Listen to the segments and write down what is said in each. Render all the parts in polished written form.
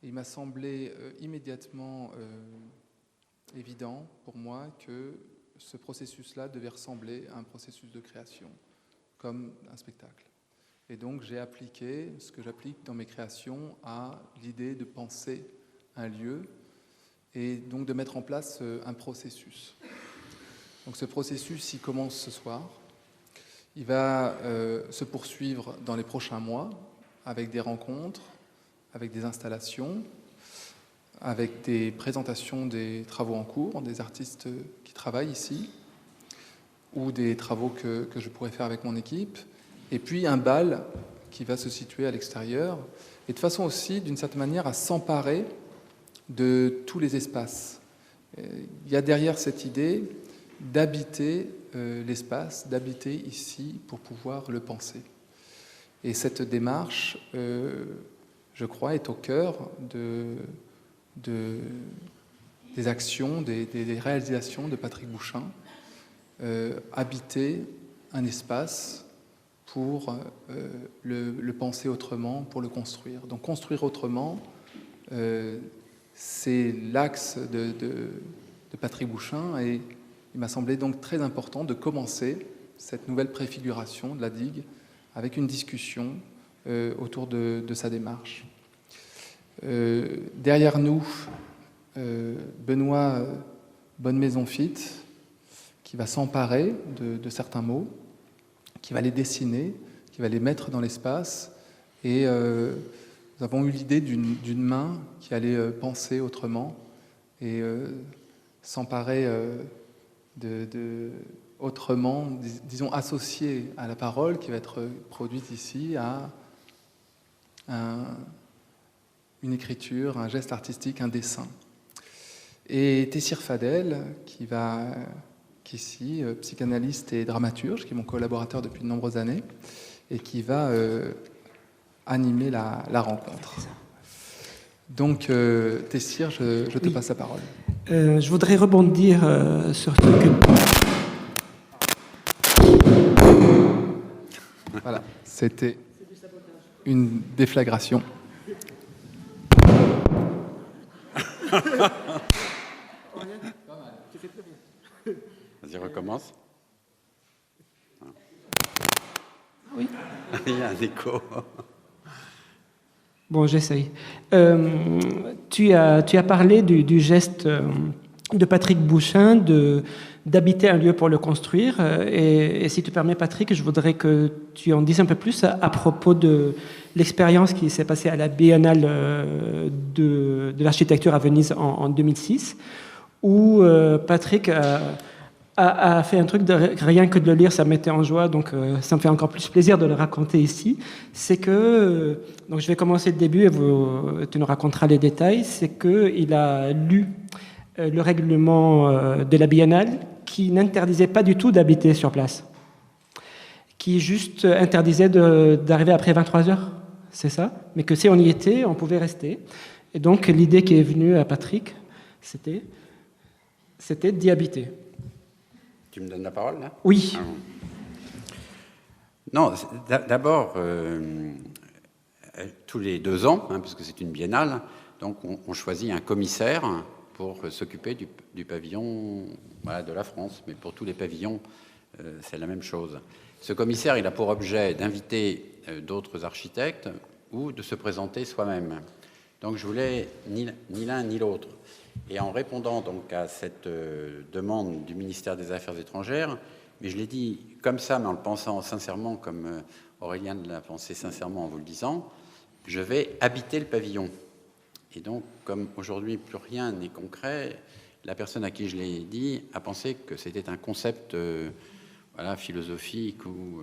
Et il m'a semblé immédiatement évident pour moi que ce processus-là devait ressembler à un processus de création, comme un spectacle. Et donc j'ai appliqué ce que j'applique dans mes créations à l'idée de penser un lieu et donc de mettre en place un processus. Donc ce processus, il commence ce soir. Il va se poursuivre dans les prochains mois avec des rencontres, avec des installations, avec des présentations des travaux en cours, des artistes qui travaillent ici, ou des travaux que je pourrais faire avec mon équipe, et puis un bal qui va se situer à l'extérieur, et de façon aussi, d'une certaine manière, à s'emparer de tous les espaces. Il y a derrière cette idée d'habiter l'espace, d'habiter ici pour pouvoir le penser. Et cette démarche, je crois, est au cœur des actions, des réalisations de Patrick Bouchain. Habiter un espace pour le penser autrement, pour le construire. Donc construire autrement, c'est l'axe de Patrick Bouchain, et il m'a semblé donc très important de commencer cette nouvelle préfiguration de la digue avec une discussion autour de sa démarche. Derrière nous, Benoît Bonnemaison-Fit, qui va s'emparer de certains mots, qui va les dessiner, qui va les mettre dans l'espace. Et nous avons eu l'idée d'une main qui allait penser autrement et s'emparer autrement, disons associée à la parole qui va être produite ici, à une écriture, un geste artistique, un dessin. Et Tessir Fadel, qui est ici, psychanalyste et dramaturge, qui est mon collaborateur depuis de nombreuses années, et qui va animer la rencontre. Donc, Tessir, je te passe la parole. Je voudrais rebondir sur ce que... Voilà, c'était une déflagration. Vas-y, recommence. Oui. Il y a un écho. Bon, j'essaye. Tu as parlé du geste de Patrick Bouchain d'habiter un lieu pour le construire. Et si tu permets, Patrick, je voudrais que tu en dises un peu plus à propos de l'expérience qui s'est passée à la Biennale de l'architecture à Venise en 2006, où Patrick a fait un truc, rien que de le lire, ça me mettait en joie, donc ça me fait encore plus plaisir de le raconter ici. C'est que, donc je vais commencer le début et tu nous raconteras les détails, c'est qu'il a lu le règlement de la Biennale qui n'interdisait pas du tout d'habiter sur place, qui juste interdisait d'arriver après 23 heures, c'est ça, mais que si on y était, on pouvait rester. Et donc l'idée qui est venue à Patrick, c'était d'y habiter. Tu me donnes la parole, là ? Oui. Non, d'abord, tous les 2 ans, parce que c'est une biennale, donc on choisit un commissaire pour s'occuper du pavillon de la France. Mais pour tous les pavillons, c'est la même chose. Ce commissaire, il a pour objet d'inviter d'autres architectes ou de se présenter soi-même. Donc je voulais ni l'un ni l'autre. Et en répondant donc à cette demande du ministère des Affaires étrangères, mais je l'ai dit comme ça, mais en le pensant sincèrement, comme Aurélien l'a pensé sincèrement en vous le disant, je vais habiter le pavillon. Et donc, comme aujourd'hui plus rien n'est concret, la personne à qui je l'ai dit a pensé que c'était un concept philosophique ou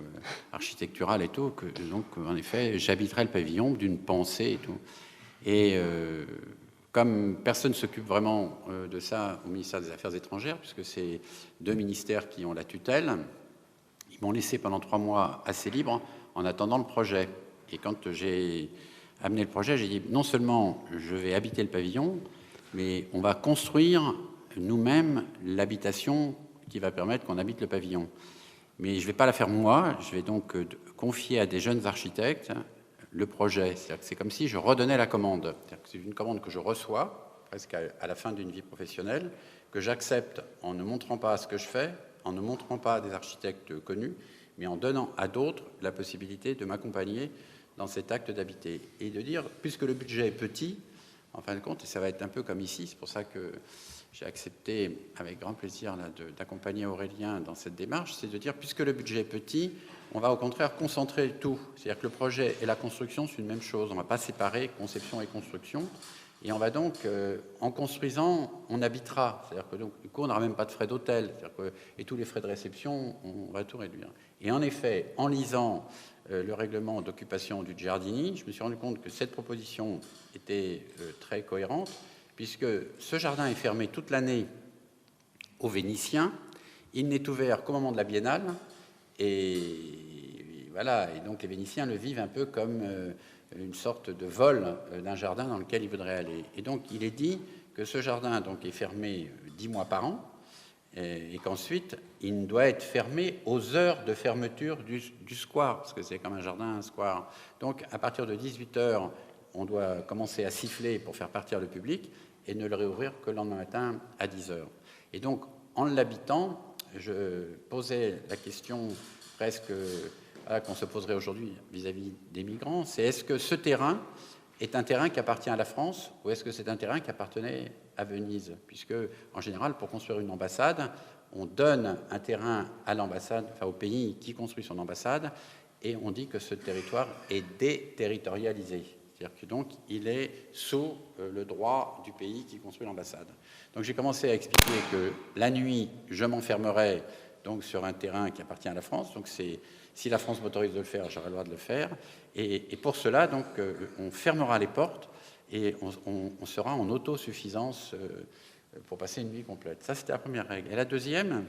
architectural et tout, que donc en effet j'habiterai le pavillon d'une pensée et tout. Et comme personne ne s'occupe vraiment de ça au ministère des Affaires étrangères, puisque c'est 2 ministères qui ont la tutelle, ils m'ont laissé pendant 3 mois assez libre en attendant le projet. Et quand j'ai amené le projet, j'ai dit non seulement je vais habiter le pavillon, mais on va construire nous-mêmes l'habitation qui va permettre qu'on habite le pavillon. Mais je ne vais pas la faire moi, je vais donc confier à des jeunes architectes le projet. C'est-à-dire que c'est comme si je redonnais la commande. C'est-à-dire que c'est une commande que je reçois, presque à la fin d'une vie professionnelle, que j'accepte en ne montrant pas ce que je fais, en ne montrant pas des architectes connus, mais en donnant à d'autres la possibilité de m'accompagner dans cet acte d'habiter. Et de dire, puisque le budget est petit, en fin de compte, et ça va être un peu comme ici, c'est pour ça que j'ai accepté avec grand plaisir d'accompagner Aurélien dans cette démarche, c'est de dire, puisque le budget est petit, on va au contraire concentrer tout. C'est-à-dire que le projet et la construction, c'est une même chose. On ne va pas séparer conception et construction. Et on va donc, en construisant, on habitera. C'est-à-dire que donc, du coup, on n'aura même pas de frais d'hôtel. Et tous les frais de réception, on va tout réduire. Et en effet, en lisant le règlement d'occupation du Giardini, je me suis rendu compte que cette proposition était très cohérente, puisque ce jardin est fermé toute l'année aux Vénitiens. Il n'est ouvert qu'au moment de la Biennale. Et voilà, et donc les Vénitiens le vivent un peu comme une sorte de vol d'un jardin dans lequel ils voudraient aller. Et donc il est dit que ce jardin donc, est fermé 10 mois par an, et qu'ensuite il doit être fermé aux heures de fermeture du square, parce que c'est comme un jardin, un square. Donc à partir de 18h, on doit commencer à siffler pour faire partir le public, et ne le réouvrir que le lendemain matin à 10h. Et donc en l'habitant, je posais la question presque qu'on se poserait aujourd'hui vis-à-vis des migrants, c'est est-ce que ce terrain est un terrain qui appartient à la France ou est-ce que c'est un terrain qui appartenait à Venise? Puisque, en général, pour construire une ambassade, on donne un terrain à l'ambassade, enfin au pays qui construit son ambassade, et on dit que ce territoire est déterritorialisé. C'est-à-dire que donc il est sous le droit du pays qui construit l'ambassade. Donc j'ai commencé à expliquer que la nuit, je m'enfermerai donc sur un terrain qui appartient à la France. Donc si la France m'autorise de le faire, j'aurai le droit de le faire. Et pour cela, donc, on fermera les portes et on sera en autosuffisance pour passer une nuit complète. Ça, c'était la première règle. Et la deuxième,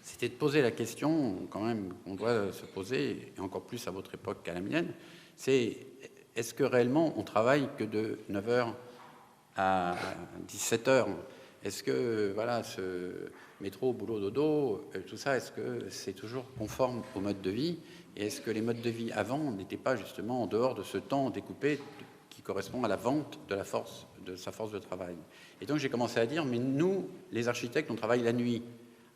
c'était de poser la question, quand même, qu'on doit se poser, et encore plus à votre époque qu'à la mienne, c'est est-ce que réellement on travaille que de 9h à 17h? Est-ce que, voilà, ce métro, boulot, dodo, tout ça, est-ce que c'est toujours conforme au mode de vie? Et est-ce que les modes de vie avant n'étaient pas justement en dehors de ce temps découpé qui correspond à la vente de sa force de travail? Et donc j'ai commencé à dire, mais nous, les architectes, on travaille la nuit.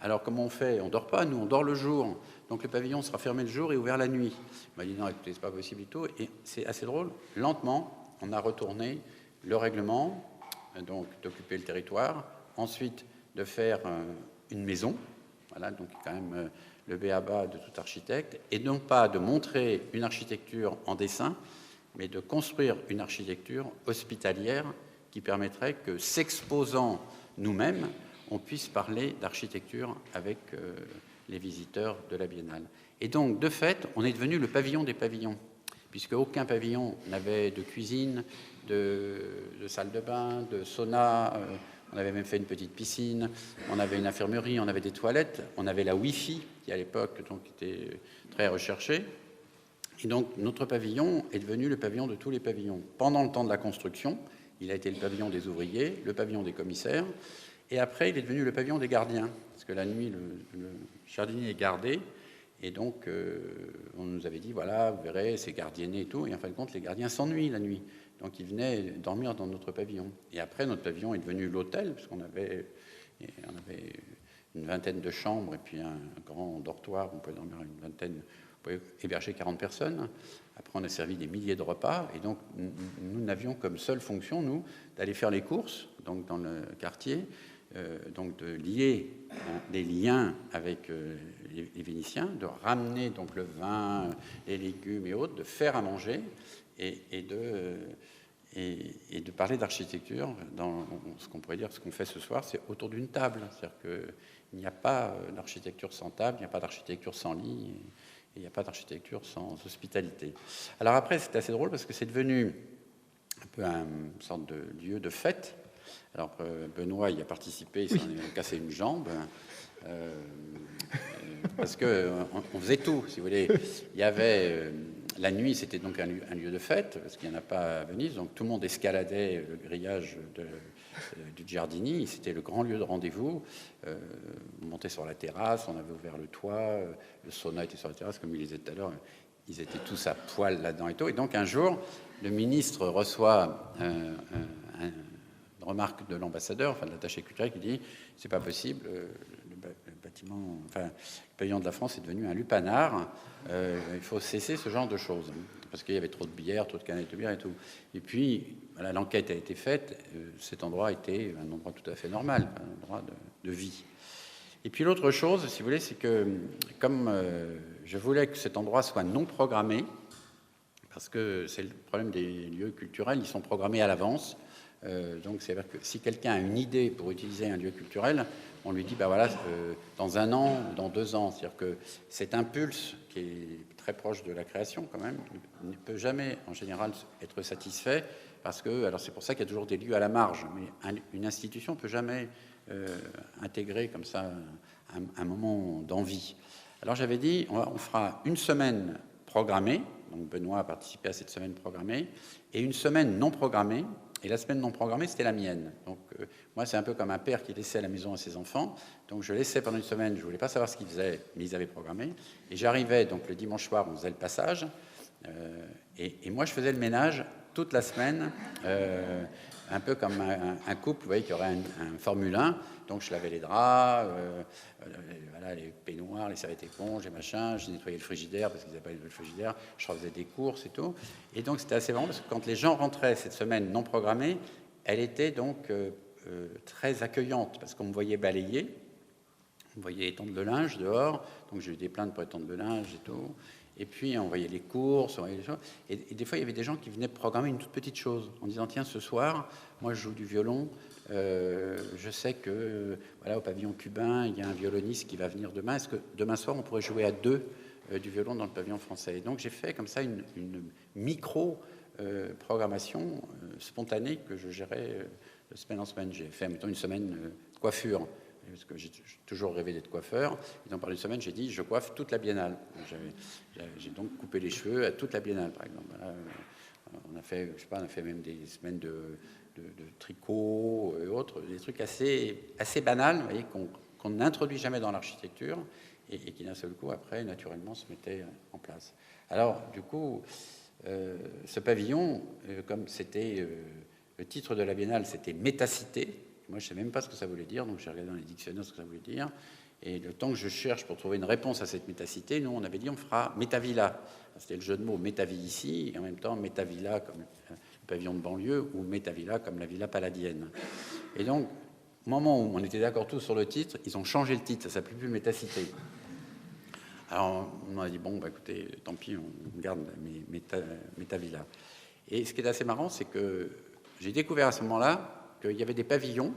Alors comment on fait? On ne dort pas, nous, on dort le jour. Donc le pavillon sera fermé le jour et ouvert la nuit. Il m'a dit non, écoutez, c'est pas possible du tout. Et c'est assez drôle. Lentement, on a retourné le règlement, donc d'occuper le territoire. Ensuite, de faire une maison. Voilà, donc quand même le b.a.-ba de tout architecte. Et non pas de montrer une architecture en dessin, mais de construire une architecture hospitalière qui permettrait que, s'exposant nous-mêmes, on puisse parler d'architecture avec les visiteurs de la Biennale. Et donc, de fait, on est devenu le pavillon des pavillons, puisque aucun pavillon n'avait de cuisine, de salle de bain, de sauna. On avait même fait une petite piscine, on avait une infirmerie, on avait des toilettes, on avait la Wi-Fi, qui à l'époque donc, était très recherchée. Et donc, notre pavillon est devenu le pavillon de tous les pavillons. Pendant le temps de la construction, il a été le pavillon des ouvriers, le pavillon des commissaires, et après, il est devenu le pavillon des gardiens, parce que la nuit, le jardinier est gardé, et donc, on nous avait dit, voilà, vous verrez, c'est gardienné et tout, et en fin de compte, les gardiens s'ennuient la nuit. Donc, ils venaient dormir dans notre pavillon. Et après, notre pavillon est devenu l'hôtel, parce qu'on avait une vingtaine de chambres, et puis un grand dortoir, on pouvait dormir une vingtaine, on pouvait héberger 40 personnes. Après, on a servi des milliers de repas, et donc, nous n'avions comme seule fonction, nous, d'aller faire les courses, donc dans le quartier, donc de lier des liens avec les Vénitiens, de ramener donc le vin, les légumes et autres, de faire à manger et de parler d'architecture dans ce qu'on pourrait dire, ce qu'on fait ce soir, c'est autour d'une table. C'est-à-dire qu'il n'y a pas d'architecture sans table, il n'y a pas d'architecture sans lit, et il n'y a pas d'architecture sans hospitalité. Alors après, c'est assez drôle parce que c'est devenu un peu une sorte de lieu de fête. Alors Benoît y a participé, il s'en est cassé une jambe, parce qu'on faisait tout, si vous voulez. Il y avait la nuit, c'était donc un lieu de fête, parce qu'il n'y en a pas à Venise, donc tout le monde escaladait le grillage du Giardini, c'était le grand lieu de rendez-vous. On montait sur la terrasse, on avait ouvert le toit, le sauna était sur la terrasse, comme il disait tout à l'heure. ils étaient tous à poil là-dedans et tout. Et donc un jour, le ministre reçoit une remarque de l'ambassadeur, enfin de l'attaché culturel, qui dit « c'est pas possible, le bâtiment, enfin le pavillon de la France est devenu un lupanar, il faut cesser ce genre de choses ». Parce qu'il y avait trop de bière, trop de canettes de bière et tout. Et puis, voilà, l'enquête a été faite, cet endroit était un endroit tout à fait normal, un endroit de vie. Et puis l'autre chose, si vous voulez, c'est que comme je voulais que cet endroit soit non programmé, parce que c'est le problème des lieux culturels, ils sont programmés à l'avance. Donc c'est-à-dire que si quelqu'un a une idée pour utiliser un lieu culturel, on lui dit, bah voilà, dans 1 an ou dans 2 ans. C'est-à-dire que cet impulse qui est très proche de la création quand même, ne peut jamais en général être satisfait, parce que, alors c'est pour ça qu'il y a toujours des lieux à la marge, mais une institution ne peut jamais intégrer comme ça un moment d'envie. Alors j'avais dit, on fera une semaine programmée, donc Benoît a participé à cette semaine programmée, et une semaine non programmée. Et la semaine non programmée, c'était la mienne. Donc, moi, c'est un peu comme un père qui laissait à la maison à ses enfants. Donc, je laissais pendant une semaine, je ne voulais pas savoir ce qu'ils faisaient, mais ils avaient programmé. Et j'arrivais, donc, le dimanche soir, on faisait le passage. Et moi, je faisais le ménage toute la semaine, un peu comme un couple, vous voyez, qui aurait un Formule 1. Donc, je lavais les draps, voilà, les peignoirs, les serviettes éponges, les machins. Je nettoyais le frigidaire, parce qu'ils n'avaient pas le frigidaire. Je faisais des courses et tout. Et donc, c'était assez marrant, parce que quand les gens rentraient cette semaine non programmée, elle était donc très accueillante, parce qu'on me voyait balayer, on me voyait étendre le linge dehors. Donc, j'ai eu des plaintes pour étendre le linge et tout. Et puis, on voyait les courses, on voyait les choses. Et des fois, il y avait des gens qui venaient programmer une toute petite chose, en disant, tiens, ce soir, moi, je joue du violon. Je sais que, voilà, au pavillon cubain, il y a un violoniste qui va venir demain. Est-ce que demain soir, on pourrait jouer à 2 du violon dans le pavillon français? Et donc, j'ai fait comme ça une micro-programmation spontanée que je gérais de semaine en semaine. J'ai fait, mettons, une semaine de coiffure, parce que j'ai toujours rêvé d'être coiffeur. Et donc, par une semaine, j'ai dit, je coiffe toute la biennale. J'ai donc coupé les cheveux à toute la biennale, par exemple. Voilà, on a fait, je sais pas, on a fait même des semaines de tricot et autres, des trucs assez banals, vous voyez, qu'on n'introduit jamais dans l'architecture et qui d'un seul coup, après, naturellement, se mettaient en place. Alors, du coup, ce pavillon, comme c'était le titre de la biennale, c'était métacité. Moi, je ne sais même pas ce que ça voulait dire, donc j'ai regardé dans les dictionnaires ce que ça voulait dire. Et le temps que je cherche pour trouver une réponse à cette métacité, nous, on avait dit on fera métavilla. C'était le jeu de mots métaville ici, et en même temps métavilla comme le pavillon de banlieue, ou métavilla comme la villa palladienne. Et donc, au moment où on était d'accord tous sur le titre, ils ont changé le titre, ça ne s'appelait plus métacité. Alors, on a dit, bon, bah, écoutez, tant pis, on garde métavilla. Et ce qui est assez marrant, c'est que j'ai découvert à ce moment-là qu'il y avait des pavillons,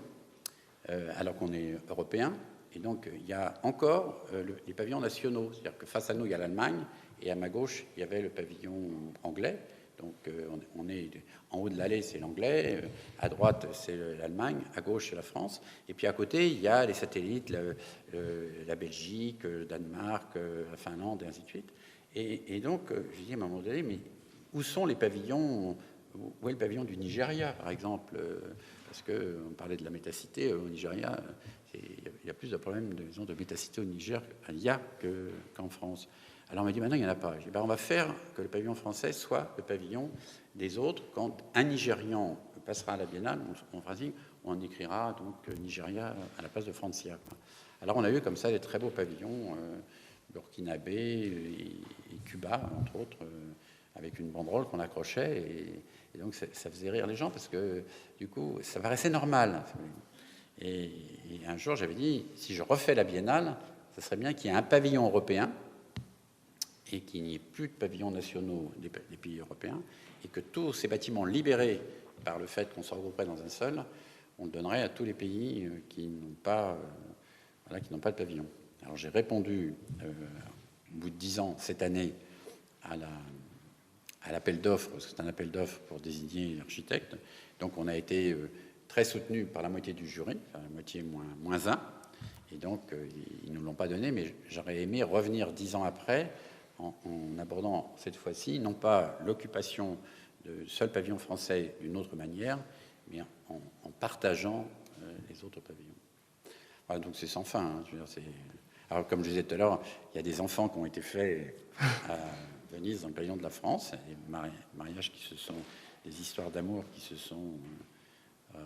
alors qu'on est européen, et donc il y a encore les pavillons nationaux. C'est-à-dire que face à nous, il y a l'Allemagne, et à ma gauche, il y avait le pavillon anglais. Donc on est en haut de l'allée, c'est l'anglais, à droite, c'est l'Allemagne, à gauche, c'est la France. Et puis à côté, il y a les satellites, la Belgique, le Danemark, la Finlande, et ainsi de suite. Et donc, je dis à un moment donné, mais où sont les pavillons? Où est le pavillon du Nigeria, par exemple? Parce qu'on parlait de la métacité au Nigeria. Il y a plus de problèmes de métacité au Nigeria qu'en France. Alors on m'a dit, maintenant, il n'y en a pas. J'ai dit, on va faire que le pavillon français soit le pavillon des autres. Quand un Nigérian passera à la Biennale, on écrira donc Nigeria à la place de Francia. Alors on a eu comme ça des très beaux pavillons, burkinabé et Cuba, entre autres, avec une banderole qu'on accrochait. Et donc ça faisait rire les gens parce que du coup, ça paraissait normal. Et un jour, j'avais dit, si je refais la Biennale, ça serait bien qu'il y ait un pavillon européen et qu'il n'y ait plus de pavillons nationaux des pays européens, et que tous ces bâtiments libérés par le fait qu'on se regrouperait dans un seul, on le donnerait à tous les pays qui n'ont pas de pavillon. Alors j'ai répondu, au bout de 10 ans, cette année, à l'appel d'offres, parce que c'est un appel d'offres pour désigner l'architecte. Donc on a été très soutenu par la moitié du jury, enfin, la moitié moins 1, et donc ils ne nous l'ont pas donné, mais j'aurais aimé revenir 10 ans après en abordant cette fois-ci, non pas l'occupation de seul pavillon français d'une autre manière, mais en partageant les autres pavillons. Voilà, donc c'est sans fin. Hein, je veux dire, alors comme je disais tout à l'heure, il y a des enfants qui ont été faits Venise dans le pavillon de la France, des mariages des histoires d'amour qui se sont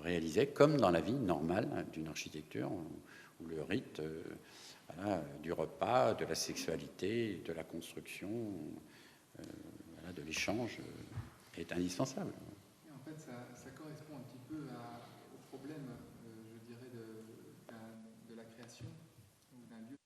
réalisées comme dans la vie normale d'une architecture où le rite du repas, de la sexualité, de la construction, de l'échange est indispensable. Et en fait, ça correspond un petit peu au problème, je dirais, de la création ou d'un lieu.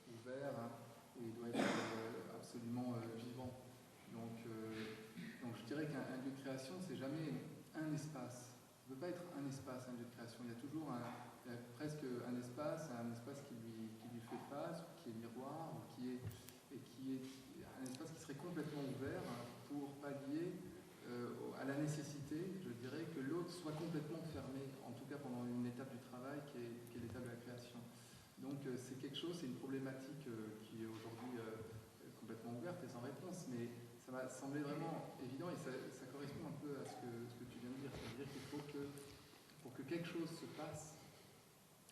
Ouvert, hein, et il doit être absolument vivant. Donc je dirais qu'un lieu de création, c'est jamais un espace. Ça ne peut pas être un espace, un lieu de création. Il y a toujours presque un espace qui lui fait face, ou qui est miroir, ou qui est un espace qui serait complètement ouvert pour pallier à la nécessité, je dirais, que l'autre soit complètement fermé, en tout cas pendant une étape du travail qui est l'étape de la création. Donc c'est quelque chose, c'est une problématique qui est aujourd'hui complètement ouverte et sans réponse, mais ça m'a semblé vraiment évident et ça correspond un peu à ce que tu viens de dire. C'est-à-dire qu'il faut que, pour que quelque chose se passe,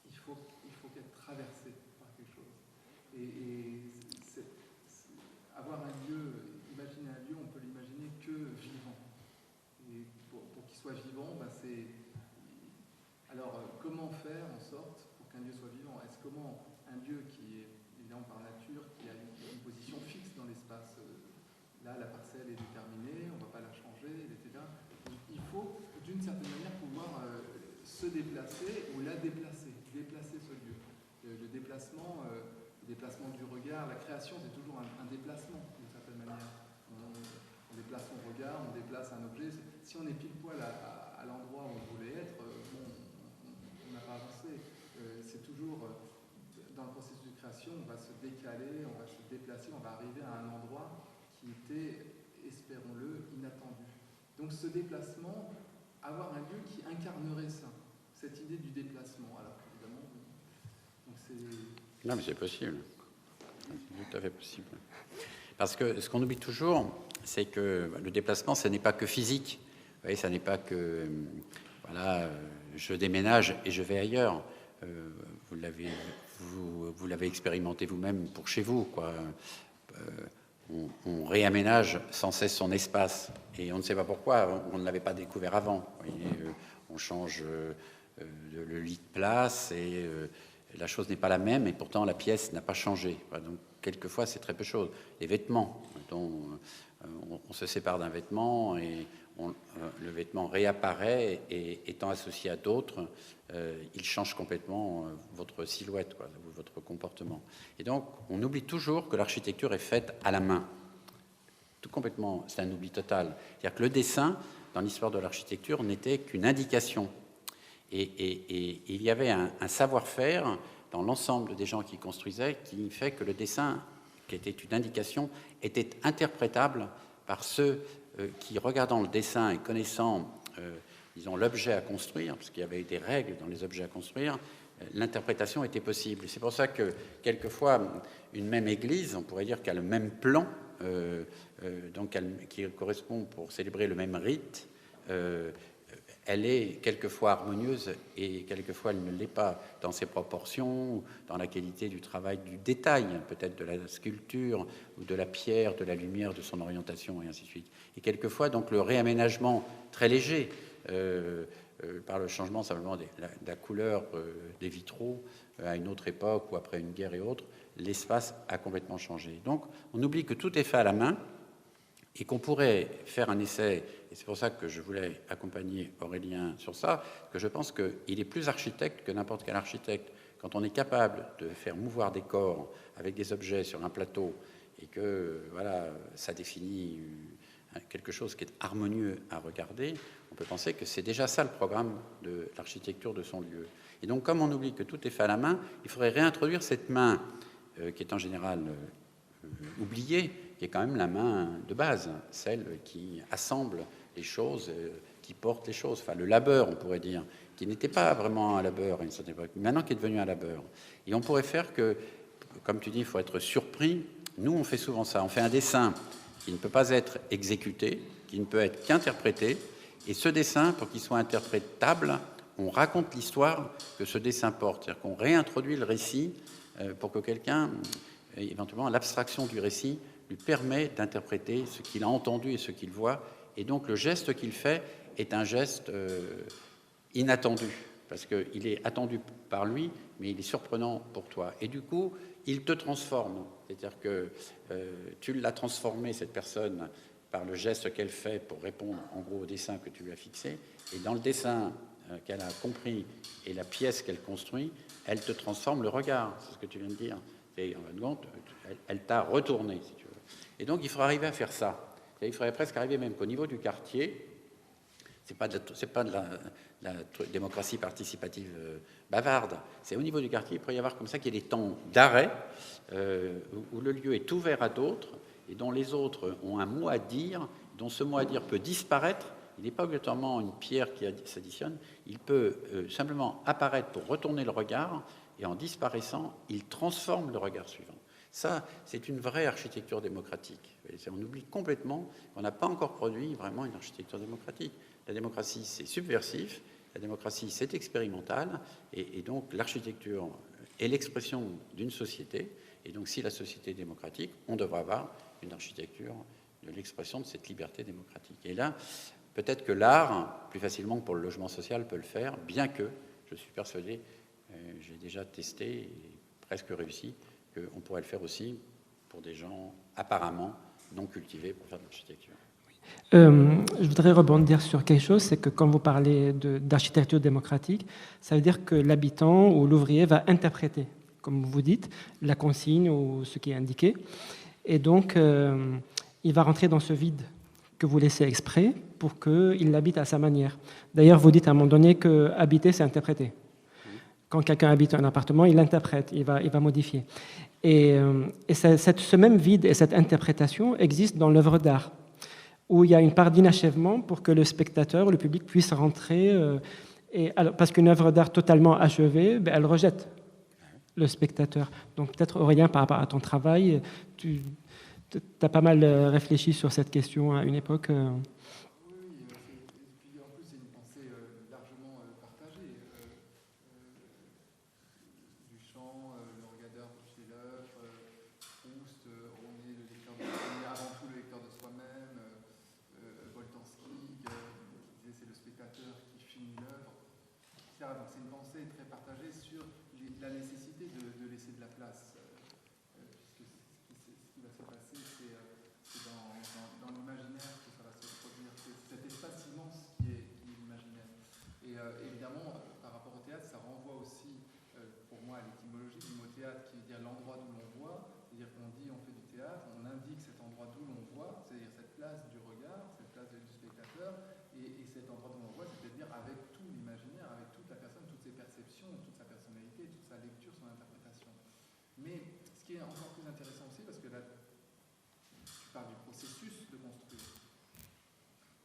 il faut qu'être traversé par quelque chose. Et avoir un lieu, imaginer un lieu, on peut l'imaginer que vivant. Et pour qu'il soit vivant, c'est... Alors, comment faire en sorte pour qu'un lieu soit vivant? Est-ce comment un lieu qui est, évidemment par nature, qui a une position fixe dans l'espace, là, la parcelle est déterminée, on ne va pas la changer, etc. Il faut, d'une certaine manière, pouvoir se déplacer ou la déplacer ce lieu. Le déplacement du regard, la création, c'est toujours un déplacement, d'une certaine manière. On déplace son regard, on déplace un objet. Si on est pile poil à l'endroit où on voulait être, on n'a pas avancé. C'est toujours, dans le processus de création, on va se décaler, on va se déplacer, on va arriver à un endroit qui était, espérons-le, inattendu. Donc ce déplacement, avoir un lieu qui incarnerait ça, cette idée du déplacement. Alors évidemment, donc c'est... Non, mais c'est possible. C'est tout à fait possible. Parce que ce qu'on oublie toujours, c'est que le déplacement, ce n'est pas que physique. Vous voyez, ça n'est pas que, je déménage et je vais ailleurs. Vous l'avez expérimenté vous-même pour chez vous, quoi. On réaménage sans cesse son espace et on ne sait pas pourquoi, on ne l'avait pas découvert avant. Vous voyez, on change le lit de place et la chose n'est pas la même et pourtant la pièce n'a pas changé. Donc quelquefois c'est très peu de choses. Les vêtements, on se sépare d'un vêtement et le vêtement réapparaît et étant associé à d'autres, il change complètement votre silhouette, votre comportement. Et donc on oublie toujours que l'architecture est faite à la main. Tout complètement, c'est un oubli total. C'est-à-dire que le dessin, dans l'histoire de l'architecture, n'était qu'une indication. Et il y avait un savoir-faire dans l'ensemble des gens qui construisaient qui fait que le dessin, qui était une indication, était interprétable par ceux qui, regardant le dessin et connaissant, disons, l'objet à construire, parce qu'il y avait des règles dans les objets à construire, l'interprétation était possible. C'est pour ça que, quelquefois, une même église, on pourrait dire qu'elle a le même plan, qui correspond pour célébrer le même rite, elle est quelquefois harmonieuse et quelquefois elle ne l'est pas dans ses proportions, dans la qualité du travail, du détail, peut-être de la sculpture ou de la pierre, de la lumière, de son orientation et ainsi de suite. Et quelquefois, donc, le réaménagement très léger, par le changement simplement de la couleur des vitraux à une autre époque ou après une guerre et autres, l'espace a complètement changé. Donc, on oublie que tout est fait à la main et qu'on pourrait faire un essai, et c'est pour ça que je voulais accompagner Aurélien sur ça, que je pense qu'il est plus architecte que n'importe quel architecte. Quand on est capable de faire mouvoir des corps avec des objets sur un plateau, et que ça définit quelque chose qui est harmonieux à regarder, on peut penser que c'est déjà ça le programme de l'architecture de son lieu. Et donc, comme on oublie que tout est fait à la main, il faudrait réintroduire cette main qui est en général oubliée, qui est quand même la main de base, celle qui assemble les choses, qui porte les choses, enfin le labeur, on pourrait dire, qui n'était pas vraiment un labeur à une certaine époque, maintenant qui est devenu un labeur. Et on pourrait faire que, comme tu dis, il faut être surpris. Nous, on fait souvent ça. On fait un dessin qui ne peut pas être exécuté, qui ne peut être qu'interprété. Et ce dessin, pour qu'il soit interprétable, on raconte l'histoire que ce dessin porte. C'est-à-dire qu'on réintroduit le récit pour que quelqu'un, éventuellement, l'abstraction du récit lui permet d'interpréter ce qu'il a entendu et ce qu'il voit. Et donc, le geste qu'il fait est un geste inattendu, parce qu'il est attendu par lui, mais il est surprenant pour toi. Et du coup, il te transforme. C'est-à-dire que tu l'as transformé, cette personne, par le geste qu'elle fait pour répondre, en gros, au dessin que tu lui as fixé. Et dans le dessin qu'elle a compris et la pièce qu'elle construit, elle te transforme le regard. C'est ce que tu viens de dire. Et en fin de compte, elle t'a retourné, si tu veux. Et donc, il faudra arriver à faire ça. Il faudrait presque arriver même qu'au niveau du quartier, c'est pas de la démocratie participative bavarde, c'est au niveau du quartier, il pourrait y avoir comme ça qu'il y ait des temps d'arrêt où le lieu est ouvert à d'autres et dont les autres ont un mot à dire, dont ce mot à dire peut disparaître. Il n'est pas obligatoirement une pierre qui s'additionne, il peut simplement apparaître pour retourner le regard, et en disparaissant, il transforme le regard suivant. Ça, c'est une vraie architecture démocratique. On oublie complètement qu'on n'a pas encore produit vraiment une architecture démocratique. La démocratie, c'est subversif, la démocratie, c'est expérimental, et donc l'architecture est l'expression d'une société, et donc si la société est démocratique, on devrait avoir une architecture de l'expression de cette liberté démocratique. Et là, peut-être que l'art, plus facilement que pour le logement social, peut le faire, bien que, je suis persuadé, j'ai déjà testé et presque réussi, qu'on pourrait le faire aussi pour des gens apparemment non cultivés pour faire de l'architecture. Je voudrais rebondir sur quelque chose, c'est que quand vous parlez d'architecture démocratique, ça veut dire que l'habitant ou l'ouvrier va interpréter, comme vous dites, la consigne ou ce qui est indiqué. Et donc, il va rentrer dans ce vide que vous laissez exprès pour qu'il l'habite à sa manière. D'ailleurs, vous dites à un moment donné que habiter, c'est interpréter. Quand quelqu'un habite un appartement, il l'interprète, il va modifier. Et ce même vide et cette interprétation existent dans l'œuvre d'art, où il y a une part d'inachèvement pour que le spectateur, le public, puisse rentrer. Parce qu'une œuvre d'art totalement achevée, elle rejette le spectateur. Donc peut-être, Aurélien, par rapport à ton travail, tu as pas mal réfléchi sur cette question à une époque. Oui, et puis en plus, c'est une pensée largement partagée. Duchamp, le regardeur chez l'œuvre, Proust, on est avant tout le lecteur de soi-même, Boltanski, qui disait c'est le spectateur qui finit l'œuvre, etc. Donc c'est une pensée très partagée sur la nécessité de laisser de la place, puisque ce qui va se passer, c'est dans l'imaginaire que ça va se produire, c'est cet espace immense qui est l'imaginaire. Et évidemment, par rapport au théâtre, ça renvoie aussi, pour moi, à l'étymologie du mot théâtre, qui veut dire l'endroit d'où l'on voit, c'est-à-dire qu'on dit on fait du théâtre, on indique cet endroit d'où l'on voit, c'est-à-dire cette place du regard, cette place du spectateur, et cet endroit d'où l'on voit, c'est-à-dire avec tout l'imaginaire, avec toute la personne, toutes ses perceptions, toute sa personnalité, toute sa lecture, son interprétation. Mais ce qui est encore plus intéressant aussi, parce que là, tu parles du processus de construire,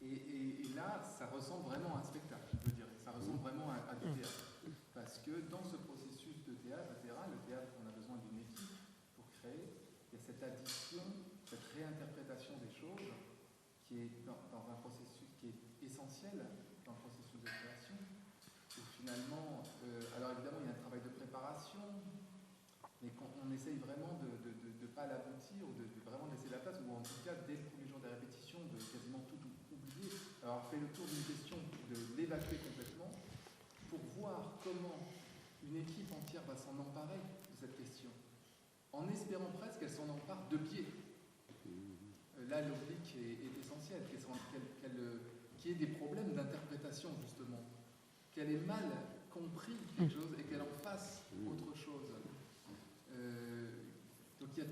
et là, ça ressemble vraiment à un spectacle, je veux dire, ça ressemble vraiment à du théâtre. Parce que dans ce processus de théâtre, etc., le théâtre, on a besoin d'une équipe pour créer, il y a cette addition, cette réinterprétation des choses qui est dans un processus qui est essentiel dans le processus de création. Et finalement, alors évidemment, il y a un travail de préparation, mais on essaye vraiment de ne pas l'aboutir, ou de vraiment laisser la place, ou en tout cas, dès le premier jour des répétitions, de quasiment tout oublier. Alors, on fait le tour d'une question, de l'évacuer complètement, pour voir comment une équipe entière va s'en emparer de cette question, en espérant presque qu'elle s'en empare de pied. Là, l'oblique est essentiel, qu'il y ait des problèmes d'interprétation, justement, qu'elle ait mal compris quelque chose et qu'elle en fasse autre chose. Donc il y a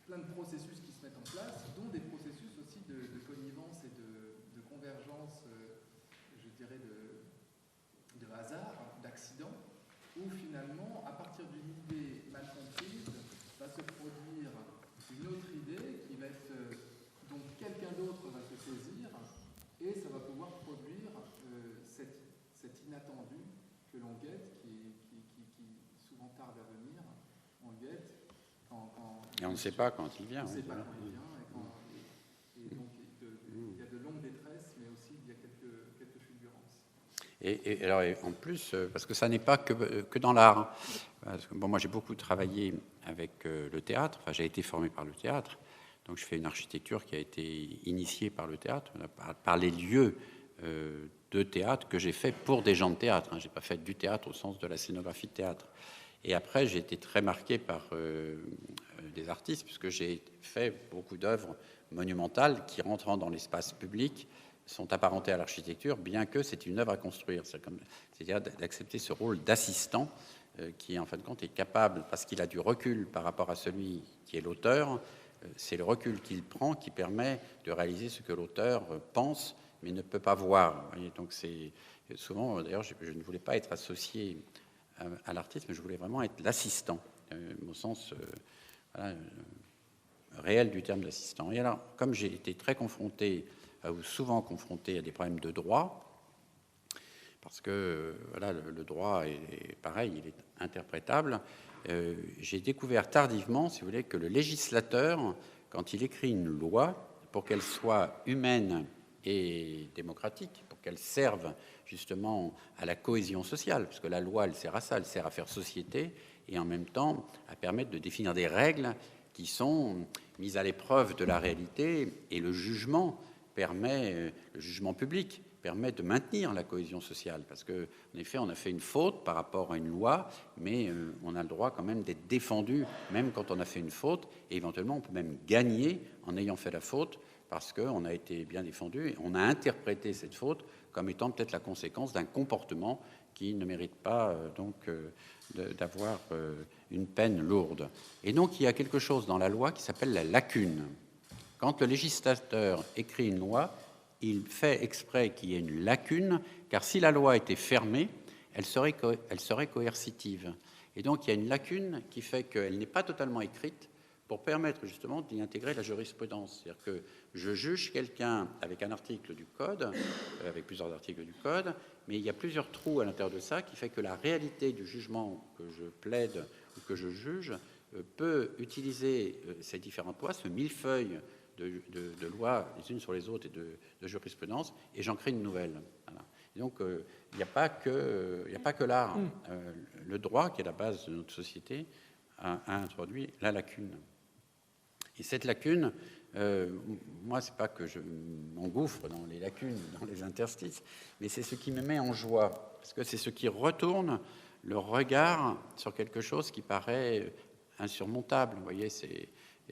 plein de processus qui se mettent en place, dont des processus aussi de connivence et de convergence, je dirais, de hasard, d'accident, où finalement, à partir d'une idée mal comprise, se produire une autre idée qui va être, dont quelqu'un d'autre va se saisir, et ça va pouvoir produire cet inattendu que l'on guette, qui souvent tarde à venir. On le guette et on ne sait pas quand il vient. On ne sait pas quand il vient, et donc il y a de longues détresses, mais aussi il y a quelques fulgurances. Et alors, en plus, parce que ça n'est pas que dans l'art. Parce que, bon, moi, j'ai beaucoup travaillé avec le théâtre. Enfin, j'ai été formé par le théâtre. Donc, je fais une architecture qui a été initiée par le théâtre, par les lieux de théâtre que j'ai fait pour des gens de théâtre. Je n'ai pas fait du théâtre au sens de la scénographie de théâtre. Et après, j'ai été très marqué par des artistes, puisque j'ai fait beaucoup d'œuvres monumentales qui, rentrant dans l'espace public, sont apparentées à l'architecture, bien que c'est une œuvre à construire. C'est-à-dire d'accepter ce rôle d'assistant qui, en fin de compte, est capable, parce qu'il a du recul par rapport à celui qui est l'auteur, c'est le recul qu'il prend qui permet de réaliser ce que l'auteur pense, mais ne peut pas voir. Vous voyez, donc c'est souvent, d'ailleurs, je ne voulais pas être associé à l'artiste, mais je voulais vraiment être l'assistant, au sens réel du terme d'assistant. Et alors, comme j'ai été très confronté, ou souvent confronté à des problèmes de droit, parce que voilà, le droit est pareil, il est interprétable, j'ai découvert tardivement, si vous voulez, que le législateur, quand il écrit une loi, pour qu'elle soit humaine et démocratique, pour qu'elle serve justement à la cohésion sociale, parce que la loi, elle sert à ça, elle sert à faire société, et en même temps à permettre de définir des règles qui sont mises à l'épreuve de la réalité, et le jugement public permet de maintenir la cohésion sociale, parce que en effet, on a fait une faute par rapport à une loi, mais on a le droit quand même d'être défendu, même quand on a fait une faute, et éventuellement on peut même gagner en ayant fait la faute, parce qu'on a été bien défendu, et on a interprété cette faute comme étant peut-être la conséquence d'un comportement qui ne mérite pas d'avoir une peine lourde. Et donc il y a quelque chose dans la loi qui s'appelle la lacune. Quand le législateur écrit une loi, il fait exprès qu'il y ait une lacune, car si la loi était fermée, elle serait coercitive. Et donc il y a une lacune qui fait qu'elle n'est pas totalement écrite pour permettre justement d'y intégrer la jurisprudence. C'est-à-dire que je juge quelqu'un avec un article du Code, avec plusieurs articles du Code, mais il y a plusieurs trous à l'intérieur de ça qui fait que la réalité du jugement que je plaide ou que je juge peut utiliser ces différentes lois, ce millefeuille de lois les unes sur les autres et de jurisprudence, et j'en crée une nouvelle. Voilà. Et donc, il n'y a pas que l'art. Le droit, qui est la base de notre société, a introduit la lacune. Et cette lacune, moi, c'est pas que je m'engouffre dans les lacunes, dans les interstices, mais c'est ce qui me met en joie, parce que c'est ce qui retourne le regard sur quelque chose qui paraît insurmontable. Vous voyez, c'est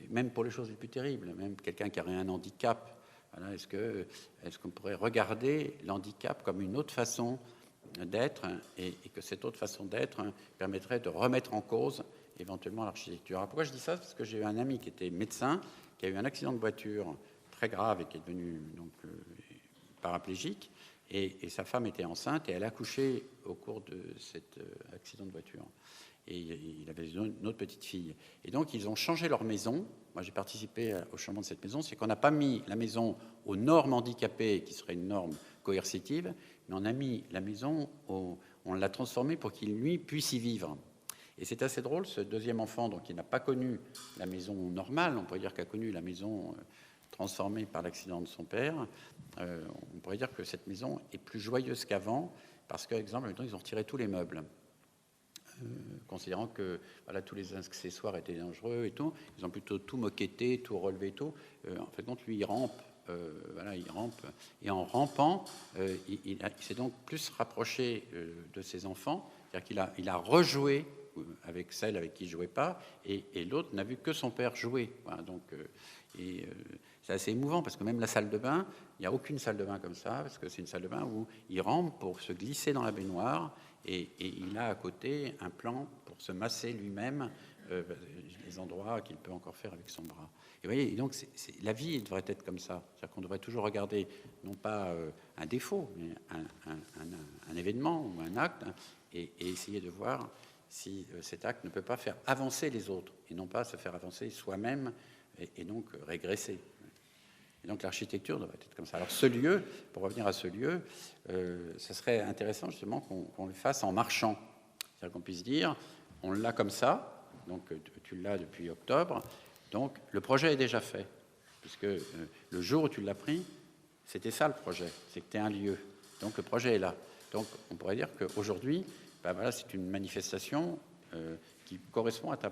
même pour les choses les plus terribles, même quelqu'un qui aurait un handicap. Voilà, est-ce qu'on pourrait regarder l'handicap comme une autre façon d'être, et que cette autre façon d'être permettrait de remettre en cause éventuellement l'architecture. Alors pourquoi je dis ça? Parce que j'ai eu un ami qui était médecin, qui a eu un accident de voiture très grave et qui est devenu donc paraplégique, et sa femme était enceinte et elle a accouché au cours de cet accident de voiture. Et il avait une autre petite fille. Et donc, ils ont changé leur maison. Moi, j'ai participé au changement de cette maison. C'est qu'on n'a pas mis la maison aux normes handicapées, qui serait une norme coercitive, mais on a mis la maison, on l'a transformée pour qu'il, lui, puisse y vivre. Et c'est assez drôle, ce deuxième enfant, donc, qui n'a pas connu la maison normale, on pourrait dire qu'il a connu la maison transformée par l'accident de son père. On pourrait dire que cette maison est plus joyeuse qu'avant, parce qu'à exemple, maintenant, ils ont retiré tous les meubles. Considérant que voilà, tous les accessoires étaient dangereux et tout, ils ont plutôt tout moquetté, tout relevé et tout. En fait, donc, lui, il rampe, il rampe, et en rampant, il s'est donc plus rapproché de ses enfants, c'est-à-dire qu'il a rejoué avec celle avec qui il ne jouait pas, et l'autre n'a vu que son père jouer. Voilà, donc, c'est assez émouvant, parce que même la salle de bain, il n'y a aucune salle de bain comme ça, parce que c'est une salle de bain où il rampe pour se glisser dans la baignoire, et il a à côté un plan pour se masser lui-même les endroits qu'il peut encore faire avec son bras. Et vous voyez, donc la vie devrait être comme ça. C'est-à-dire qu'on devrait toujours regarder, non pas un défaut, mais un événement ou un acte, et essayer de voir si cet acte ne peut pas faire avancer les autres, et non pas se faire avancer soi-même, et donc régresser. Et donc l'architecture devrait être comme ça. Alors ce lieu, pour revenir à ce lieu, ce serait intéressant justement qu'on le fasse en marchant. C'est-à-dire qu'on puisse dire, on l'a comme ça, donc tu l'as depuis octobre, donc le projet est déjà fait, puisque le jour où tu l'as pris, c'était ça le projet, c'est que tu es un lieu. Donc le projet est là. Donc on pourrait dire qu'aujourd'hui, ben voilà, c'est une manifestation qui correspond à ta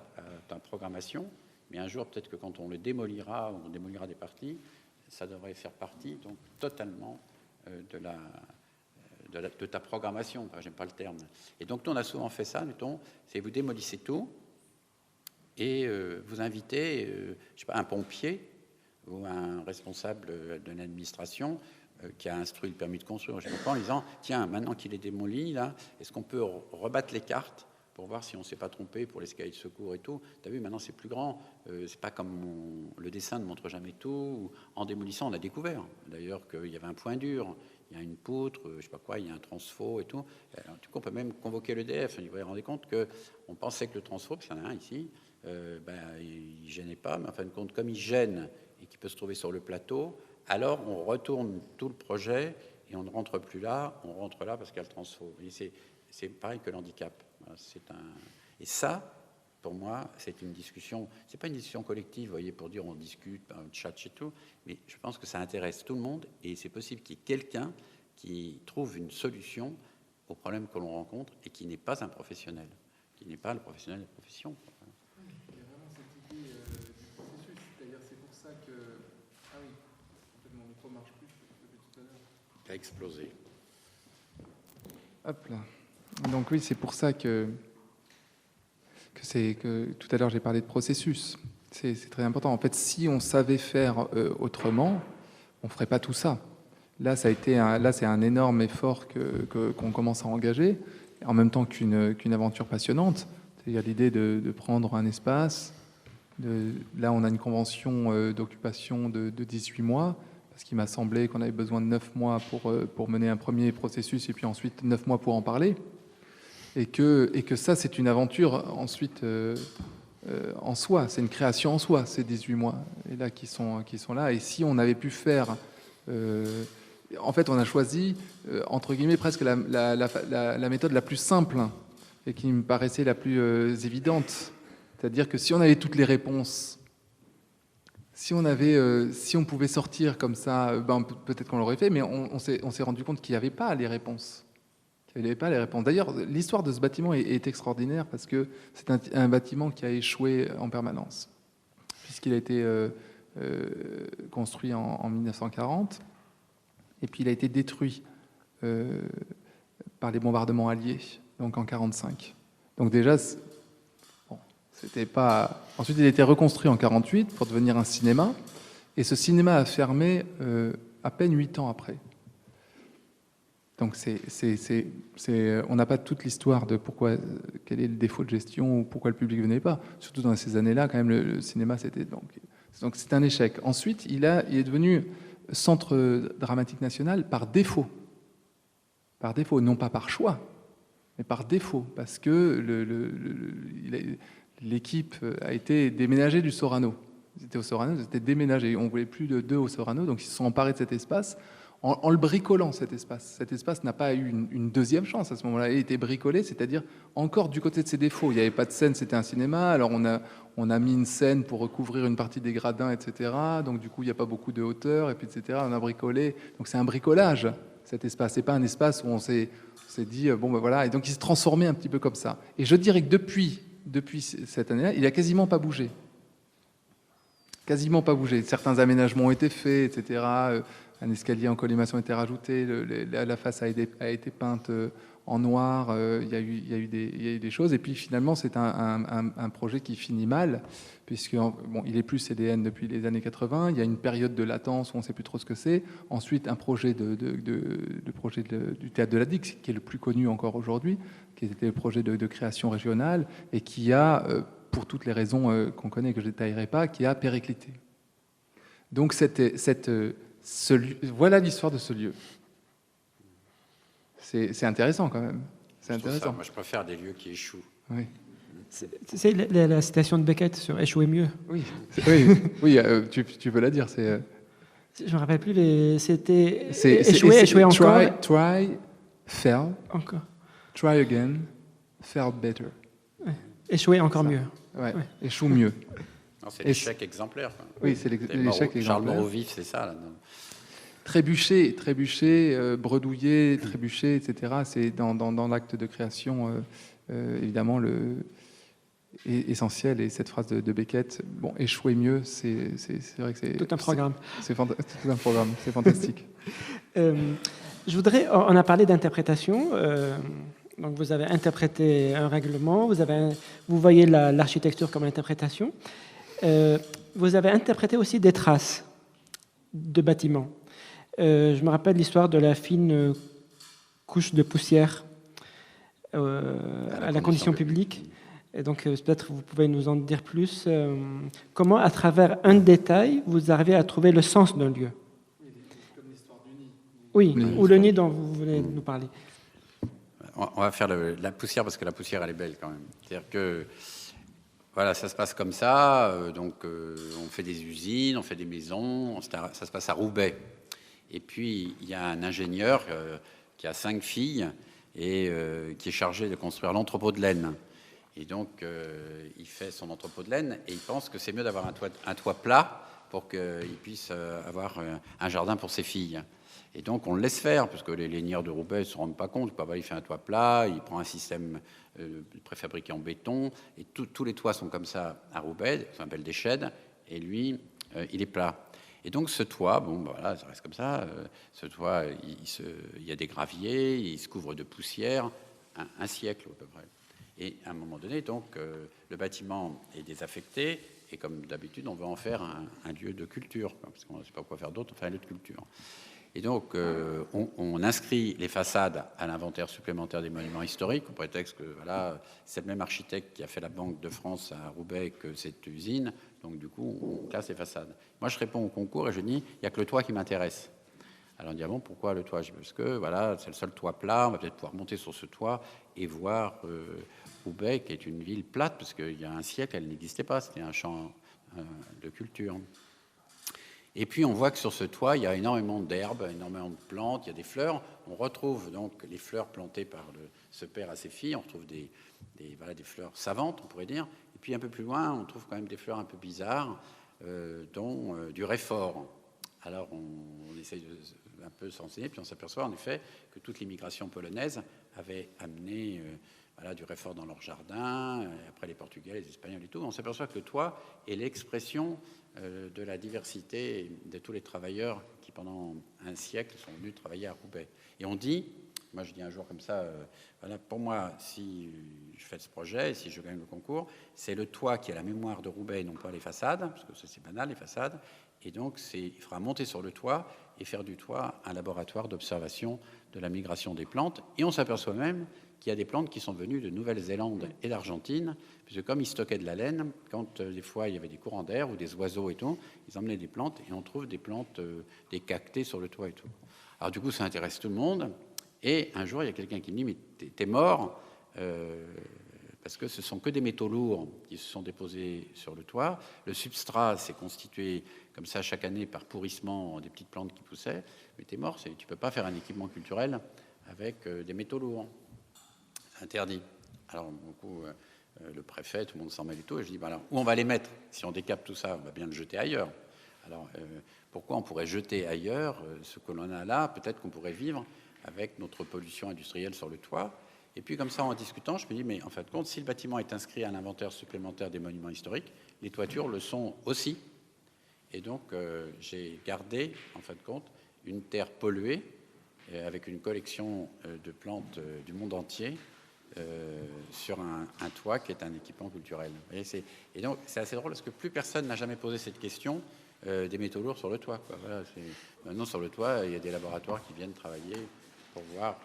programmation, mais un jour, peut-être que quand on le démolira, on démolira des parties, ça devrait faire partie donc totalement de ta programmation. Enfin, j'aime pas le terme. Et donc nous, on a souvent fait ça, mettons, c'est vous démolissez tout et vous invitez, je sais pas, un pompier ou un responsable de l'administration qui a instruit le permis de construire, je sais pas, en disant, tiens, maintenant qu'il est démoli, là, est-ce qu'on peut rebattre les cartes pour voir si on ne s'est pas trompé pour l'escalier de secours et tout. Tu as vu, maintenant c'est plus grand. C'est pas comme le dessin ne montre jamais tout. En démolissant, on a découvert d'ailleurs qu'il y avait un point dur, il y a une poutre, je sais pas quoi, il y a un transfo et tout. Alors, du coup, on peut même convoquer l'EDF. Vous vous rendez compte qu'on pensait que le transfo, parce qu'il y en a un ici, il gênait pas, mais en fin de compte, comme il gêne et qu'il peut se trouver sur le plateau, alors on retourne tout le projet et on ne rentre plus là, on rentre là parce qu'il y a le transfo. C'est pareil que l'handicap. Et ça, pour moi, c'est une discussion. C'est pas une discussion collective, vous voyez, pour dire on discute, on tchatche et tout. Mais je pense que ça intéresse tout le monde et c'est possible qu'il y ait quelqu'un qui trouve une solution aux problèmes que l'on rencontre et qui n'est pas un professionnel, qui n'est pas le professionnel de la profession. Il y a vraiment cette idée du processus. D'ailleurs, c'est pour ça que. Ah oui, en fait, mon micro ne marche plus depuis tout à l'heure. Il a explosé. Hop là. Donc oui, c'est pour ça que tout à l'heure j'ai parlé de processus. C'est très important. En fait, si on savait faire autrement, on ne ferait pas tout ça. Là, c'est un énorme effort qu'on commence à engager, en même temps qu'une aventure passionnante. Il y a l'idée de prendre un espace. Là, on a une convention d'occupation de 18 mois, parce qu'il m'a semblé qu'on avait besoin de 9 mois pour mener un premier processus, et puis ensuite 9 mois pour en parler. Et que ça, c'est une aventure ensuite en soi, c'est une création en soi, ces 18 mois et là, qui sont là. Et si on avait pu faire... en fait, on a choisi, entre guillemets, presque la méthode la plus simple et qui me paraissait la plus évidente. C'est-à-dire que si on avait toutes les réponses, si on pouvait sortir comme ça, peut-être qu'on l'aurait fait, mais on s'est rendu compte qu'il n'y avait pas les réponses. Il n'y avait pas les réponses. D'ailleurs, l'histoire de ce bâtiment est extraordinaire parce que c'est un bâtiment qui a échoué en permanence, puisqu'il a été construit en 1940, et puis il a été détruit par les bombardements alliés, donc en 1945. Donc déjà, c'était pas... Ensuite, il a été reconstruit en 1948 pour devenir un cinéma, et ce cinéma a fermé à peine 8 ans après. Donc on n'a pas toute l'histoire de quel est le défaut de gestion ou pourquoi le public ne venait pas. Surtout dans ces années-là, quand même, le cinéma, c'était... Donc c'est un échec. Ensuite, il est devenu centre dramatique national par défaut. Par défaut, non pas par choix, mais par défaut, parce que l'équipe a été déménagée du Sorano. Ils étaient au Sorano, ils étaient déménagés. On ne voulait plus d'eux au Sorano, donc ils se sont emparés de cet espace en le bricolant, cet espace. Cet espace n'a pas eu une deuxième chance à ce moment-là. Il a été bricolé, c'est-à-dire encore du côté de ses défauts. Il n'y avait pas de scène, c'était un cinéma. Alors on a mis une scène pour recouvrir une partie des gradins, etc. Donc du coup, il n'y a pas beaucoup de hauteur, et puis etc. On a bricolé. Donc c'est un bricolage, cet espace. C'est pas un espace où on s'est dit, bon ben voilà. Et donc il s'est transformé un petit peu comme ça. Et je dirais que depuis cette année-là, il n'a quasiment pas bougé. Quasiment pas bougé. Certains aménagements ont été faits, etc. Un escalier en collimation a été rajouté, la face a été peinte en noir, il y a eu des choses. Et puis finalement, c'est un projet qui finit mal, puisque il est plus CDN depuis les années 80. Il y a une période de latence où on ne sait plus trop ce que c'est. Ensuite, un projet du Théâtre de la Dix, qui est le plus connu encore aujourd'hui, qui était le projet de création régionale, et qui a, pour toutes les raisons qu'on connaît et que je ne détaillerai pas, qui a périclité. Donc voilà l'histoire de ce lieu. C'est intéressant quand même. C'est intéressant. Moi, je préfère des lieux qui échouent. Oui. C'est la citation de Beckett sur échouer mieux. Oui, oui, tu peux la dire. C'est, Je me rappelle plus. C'était c'est échouer encore. Try, fail, Encore. try again, fail better. Échouer encore Ça. mieux. Ouais. Échoue mieux. Non, c'est l'échec exemplaire. Quoi. Oui, c'est l'échec Charles exemplaire. Moreau vif, c'est ça. Là. Trébucher, bredouiller, trébucher, etc. C'est dans l'acte de création, évidemment, essentiel. Et cette phrase de Beckett, bon, échouer mieux, c'est vrai que c'est... Tout un programme. C'est tout un programme, c'est fantastique. Je voudrais... On a parlé d'interprétation. Donc vous avez interprété un règlement, vous voyez l'architecture comme interprétation. Vous avez interprété aussi des traces de bâtiments. Je me rappelle l'histoire de la fine couche de poussière à la condition publique. Et donc peut-être vous pouvez nous en dire plus. Comment, à travers un détail, vous arrivez à trouver le sens d'un lieu? Comme l'histoire du nid. Oui, ou le nid dont vous venez de nous parler. On va faire la poussière parce que la poussière, elle est belle quand même. C'est-à-dire que voilà, ça se passe comme ça. On fait des usines, on fait des maisons. Ça se passe à Roubaix. Et puis, il y a un ingénieur qui a 5 filles et qui est chargé de construire l'entrepôt de laine. Et donc, il fait son entrepôt de laine et il pense que c'est mieux d'avoir un toit plat pour qu'il puisse avoir un jardin pour ses filles. Et donc, on le laisse faire, parce que les lainières de Roubaix ne se rendent pas compte. Il fait un toit plat, il prend un système préfabriqué en béton, et tous les toits sont comme ça à Roubaix, ça s'appelle des sheds, et lui, il est plat. Et donc, ce toit, voilà, ça reste comme ça. Ce toit, il y a des graviers, il se couvre de poussière, un siècle à peu près. Et à un moment donné, donc, le bâtiment est désaffecté, et comme d'habitude, on veut en faire un lieu de culture, parce qu'on ne sait pas quoi faire d'autre, enfin un lieu de culture. Et donc, on inscrit les façades à l'inventaire supplémentaire des monuments historiques, au prétexte que voilà, c'est le même architecte qui a fait la Banque de France à Roubaix que cette usine. Donc, du coup, on classe les façades. Moi, je réponds au concours et je dis, il n'y a que le toit qui m'intéresse. Alors, on dit, ah bon, pourquoi le toit? Parce que voilà, c'est le seul toit plat, on va peut-être pouvoir monter sur ce toit et voir Roubaix, qui est une ville plate, parce qu'il y a un siècle, elle n'existait pas, c'était un champ de culture. Et puis on voit que sur ce toit, il y a énormément d'herbes, énormément de plantes, il y a des fleurs. On retrouve donc les fleurs plantées par ce père à ses filles. On retrouve des fleurs savantes, on pourrait dire. Et puis un peu plus loin, on trouve quand même des fleurs un peu bizarres, dont du réfort. Alors on essaye de un peu s'enseigner, puis on s'aperçoit en effet que toute l'immigration polonaise avait amené du réfort dans leur jardin, après les Portugais, les Espagnols et tout. On s'aperçoit que le toit est l'expression de la diversité de tous les travailleurs qui, pendant un siècle, sont venus travailler à Roubaix. Et on dit, moi je dis un jour comme ça, voilà, pour moi, si je fais ce projet, si je gagne le concours, c'est le toit qui a la mémoire de Roubaix, non pas les façades, parce que ça c'est banal, les façades. Et donc, il faudra monter sur le toit et faire du toit un laboratoire d'observation de la migration des plantes. Et on s'aperçoit même qu'il y a des plantes qui sont venues de Nouvelle-Zélande et d'Argentine, puisque comme ils stockaient de la laine, quand des fois il y avait des courants d'air ou des oiseaux et tout, ils emmenaient des plantes et on trouve des plantes, des cactées sur le toit et tout. Alors du coup, ça intéresse tout le monde. Et un jour, il y a quelqu'un qui me dit, mais t'es mort parce que ce sont que des métaux lourds qui se sont déposés sur le toit. Le substrat s'est constitué comme ça chaque année par pourrissement des petites plantes qui poussaient. Mais t'es mort, tu ne peux pas faire un équipement culturel avec des métaux lourds. C'est interdit. Alors, beaucoup, le préfet, tout le monde s'en mêle du tout. Et je dis, alors, où on va les mettre? Si on décape tout ça, on va bien le jeter ailleurs. Alors, pourquoi on pourrait jeter ailleurs ce que l'on a là? Peut-être qu'on pourrait vivre avec notre pollution industrielle sur le toit. Et puis, comme ça, en discutant, je me dis, mais en fin de compte, si le bâtiment est inscrit à l'inventaire supplémentaire des monuments historiques, les toitures le sont aussi. Et donc, j'ai gardé, en fin de compte, une terre polluée avec une collection de plantes du monde entier sur un toit qui est un équipement culturel. Et donc, c'est assez drôle parce que plus personne n'a jamais posé cette question des métaux lourds sur le toit, quoi. Voilà, maintenant, sur le toit, il y a des laboratoires qui viennent travailler pour voir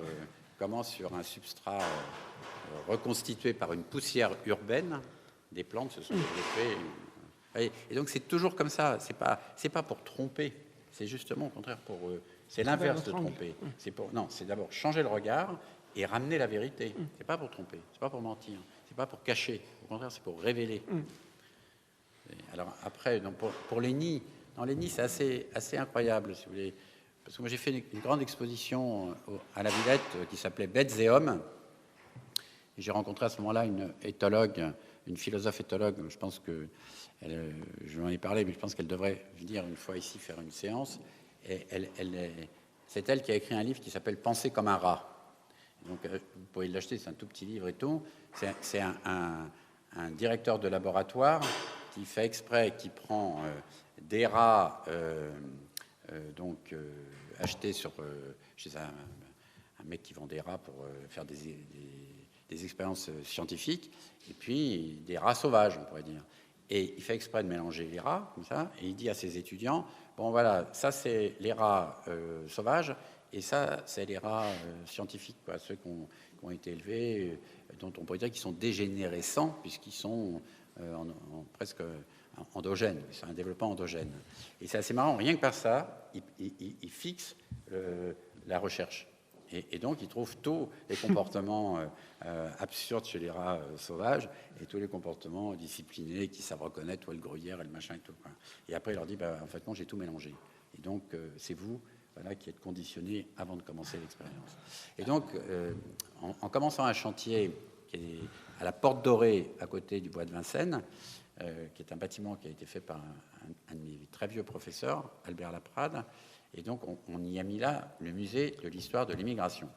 comment, sur un substrat reconstitué par une poussière urbaine, des plantes se sont développées. Et donc, c'est toujours comme ça. C'est pas pour tromper. C'est justement, au contraire, c'est l'inverse de tromper. C'est d'abord changer le regard et ramener la vérité. C'est pas pour tromper, c'est pas pour mentir. c'est pas pour cacher. Au contraire, c'est pour révéler. Alors après, donc pour les nids, dans les nids, c'est assez incroyable, si vous voulez. Parce que moi, j'ai fait une grande exposition à la Villette qui s'appelait Bêtes et hommes. Et j'ai rencontré à ce moment-là une éthologue, une philosophe éthologue. Je pense que, je lui en ai parlé, mais je pense qu'elle devrait venir une fois ici faire une séance. Et c'est elle qui a écrit un livre qui s'appelle Penser comme un rat. Donc, vous pouvez l'acheter, c'est un tout petit livre et tout. C'est un directeur de laboratoire qui fait exprès, qui prend des rats achetés chez un mec qui vend des rats pour faire des expériences scientifiques, et puis des rats sauvages, on pourrait dire. Et il fait exprès de mélanger les rats, comme ça, et il dit à ses étudiants, bon voilà, ça c'est les rats sauvages, et ça c'est les rats scientifiques, quoi, ceux qui ont été élevés, dont on pourrait dire qu'ils sont dégénérescents, puisqu'ils sont presque endogènes, c'est un développement endogène. Et c'est assez marrant, rien que par ça, il fixe la recherche. Et donc, il trouve tous les comportements absurdes chez les rats sauvages et tous les comportements disciplinés qui savent reconnaître le gruyère et le machin et tout. Quoi. Et après, il leur dit, en fait, non, j'ai tout mélangé. Et donc, c'est vous qui êtes conditionnés avant de commencer l'expérience. Et donc, en commençant un chantier qui est à la Porte Dorée, à côté du bois de Vincennes, qui est un bâtiment qui a été fait par un de mes très vieux professeurs, Albert Laprade. Et donc, on y a mis là le musée de l'histoire de l'immigration.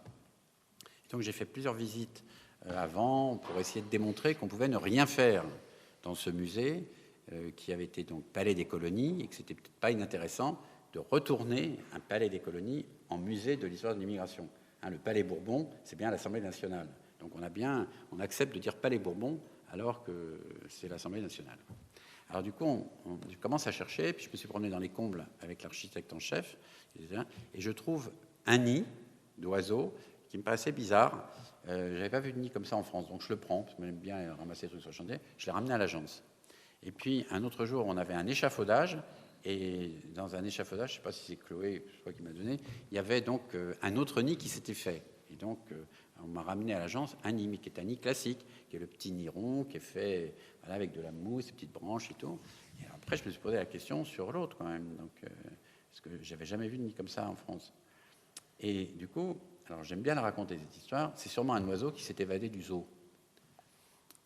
Donc, j'ai fait plusieurs visites avant pour essayer de démontrer qu'on pouvait ne rien faire dans ce musée qui avait été donc palais des colonies et que c'était peut-être pas inintéressant de retourner un palais des colonies en musée de l'histoire de l'immigration. Le palais Bourbon, c'est bien l'Assemblée nationale. Donc, on accepte de dire palais Bourbon alors que c'est l'Assemblée nationale. Alors du coup, je commence à chercher, puis je me suis promené dans les combles avec l'architecte en chef, et je trouve un nid d'oiseaux qui me paraissait bizarre. Je n'avais pas vu de nid comme ça en France, donc je le prends, parce que j'aime bien ramasser des trucs sur le chantier, je l'ai ramené à l'agence. Et puis un autre jour, on avait un échafaudage, et dans un échafaudage, je ne sais pas si c'est Chloé, je crois qu'il m'a donné, il y avait donc un autre nid qui s'était fait. Et donc, on m'a ramené à l'agence un nid, mais qui est un nid classique, qui est le petit nid rond, qui est fait avec de la mousse, des petites branches et tout. Et après, je me suis posé la question sur l'autre, quand même, donc, parce que j'avais jamais vu de nid comme ça en France. Et du coup, alors j'aime bien la raconter, cette histoire, c'est sûrement un oiseau qui s'est évadé du zoo.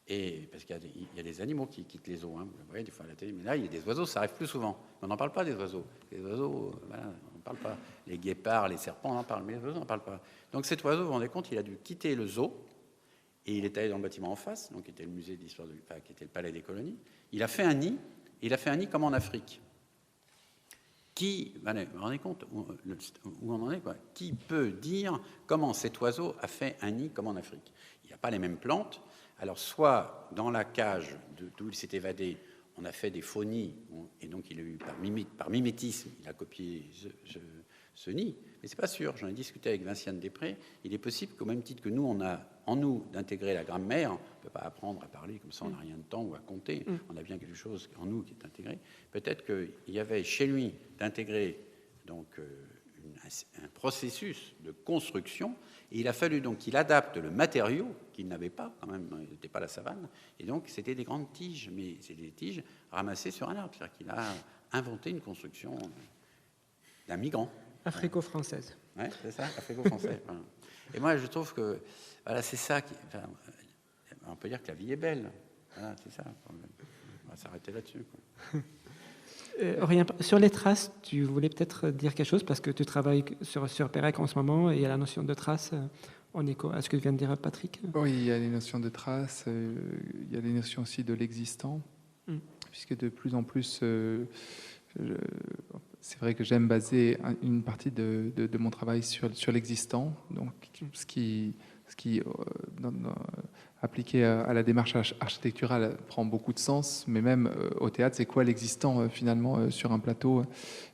Et parce qu'il y a des animaux qui quittent les zoos, hein, vous voyez des fois à la télé, mais là, il y a des oiseaux, ça arrive plus souvent. On n'en parle pas des oiseaux. Les oiseaux, voilà, on n'en parle pas. Les guépards, les serpents, on en parle, mais les oiseaux, on n'en parle pas. Donc cet oiseau, vous vous rendez compte, il a dû quitter le zoo, et il est allé dans le bâtiment en face, donc qui était le musée d'histoire, qui était le palais des colonies. Il a fait un nid, et il a fait un nid comme en Afrique. Vous vous rendez compte où on en est, quoi? Qui peut dire comment cet oiseau a fait un nid comme en Afrique? Il n'y a pas les mêmes plantes. Alors, soit dans la cage d'où il s'est évadé, on a fait des faux nids, et donc il a eu par mimétisme, il a copié ce nid. Mais c'est pas sûr. J'en ai discuté avec Vinciane Després. Il est possible qu'au même titre que nous, on a en nous d'intégrer la grammaire, on ne peut pas apprendre à parler comme ça, on n'a rien de temps ou à compter. On a bien quelque chose en nous qui est intégré. Peut-être qu'il y avait chez lui d'intégrer donc un processus de construction. Et il a fallu donc qu'il adapte le matériau qu'il n'avait pas, quand même, il n'était pas la savane. Et donc, c'était des grandes tiges, mais c'est des tiges ramassées sur un arbre. C'est-à-dire qu'il a inventé une construction d'un migrant. Africo-française. Oui, c'est ça, africo-français. Voilà. Et moi, je trouve que voilà, c'est ça qui. Enfin, on peut dire que la vie est belle. Voilà, c'est ça. On va s'arrêter là-dessus, quoi. Sur les traces, tu voulais peut-être dire quelque chose parce que tu travailles sur Pérec en ce moment et il y a la notion de traces en écho à ce que vient de dire Patrick. Oui, il y a les notions de traces, il y a les notions aussi de l'existant, puisque de plus en plus, c'est vrai que j'aime baser une partie de mon travail sur l'existant, donc ce qui appliqué à la démarche architecturale prend beaucoup de sens, mais même au théâtre, c'est quoi l'existant finalement sur un plateau?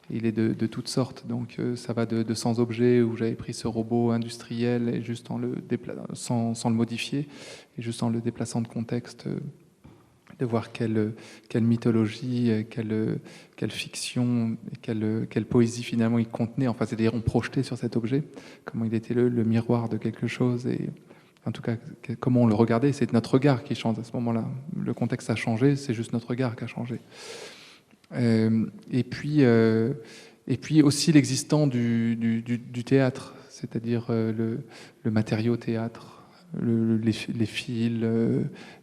Il est de toutes sortes, donc ça va de sans objet où j'avais pris ce robot industriel et juste sans le modifier et juste en le déplaçant de contexte, de voir quelle mythologie, quelle fiction, quelle poésie finalement il contenait. Enfin, c'est-à-dire on projetait sur cet objet, comment il était le miroir de quelque chose En tout cas, comment on le regardait, c'est notre regard qui change à ce moment-là. Le contexte a changé, c'est juste notre regard qui a changé. Et puis aussi l'existant du théâtre, c'est-à-dire le matériau théâtre, les fils,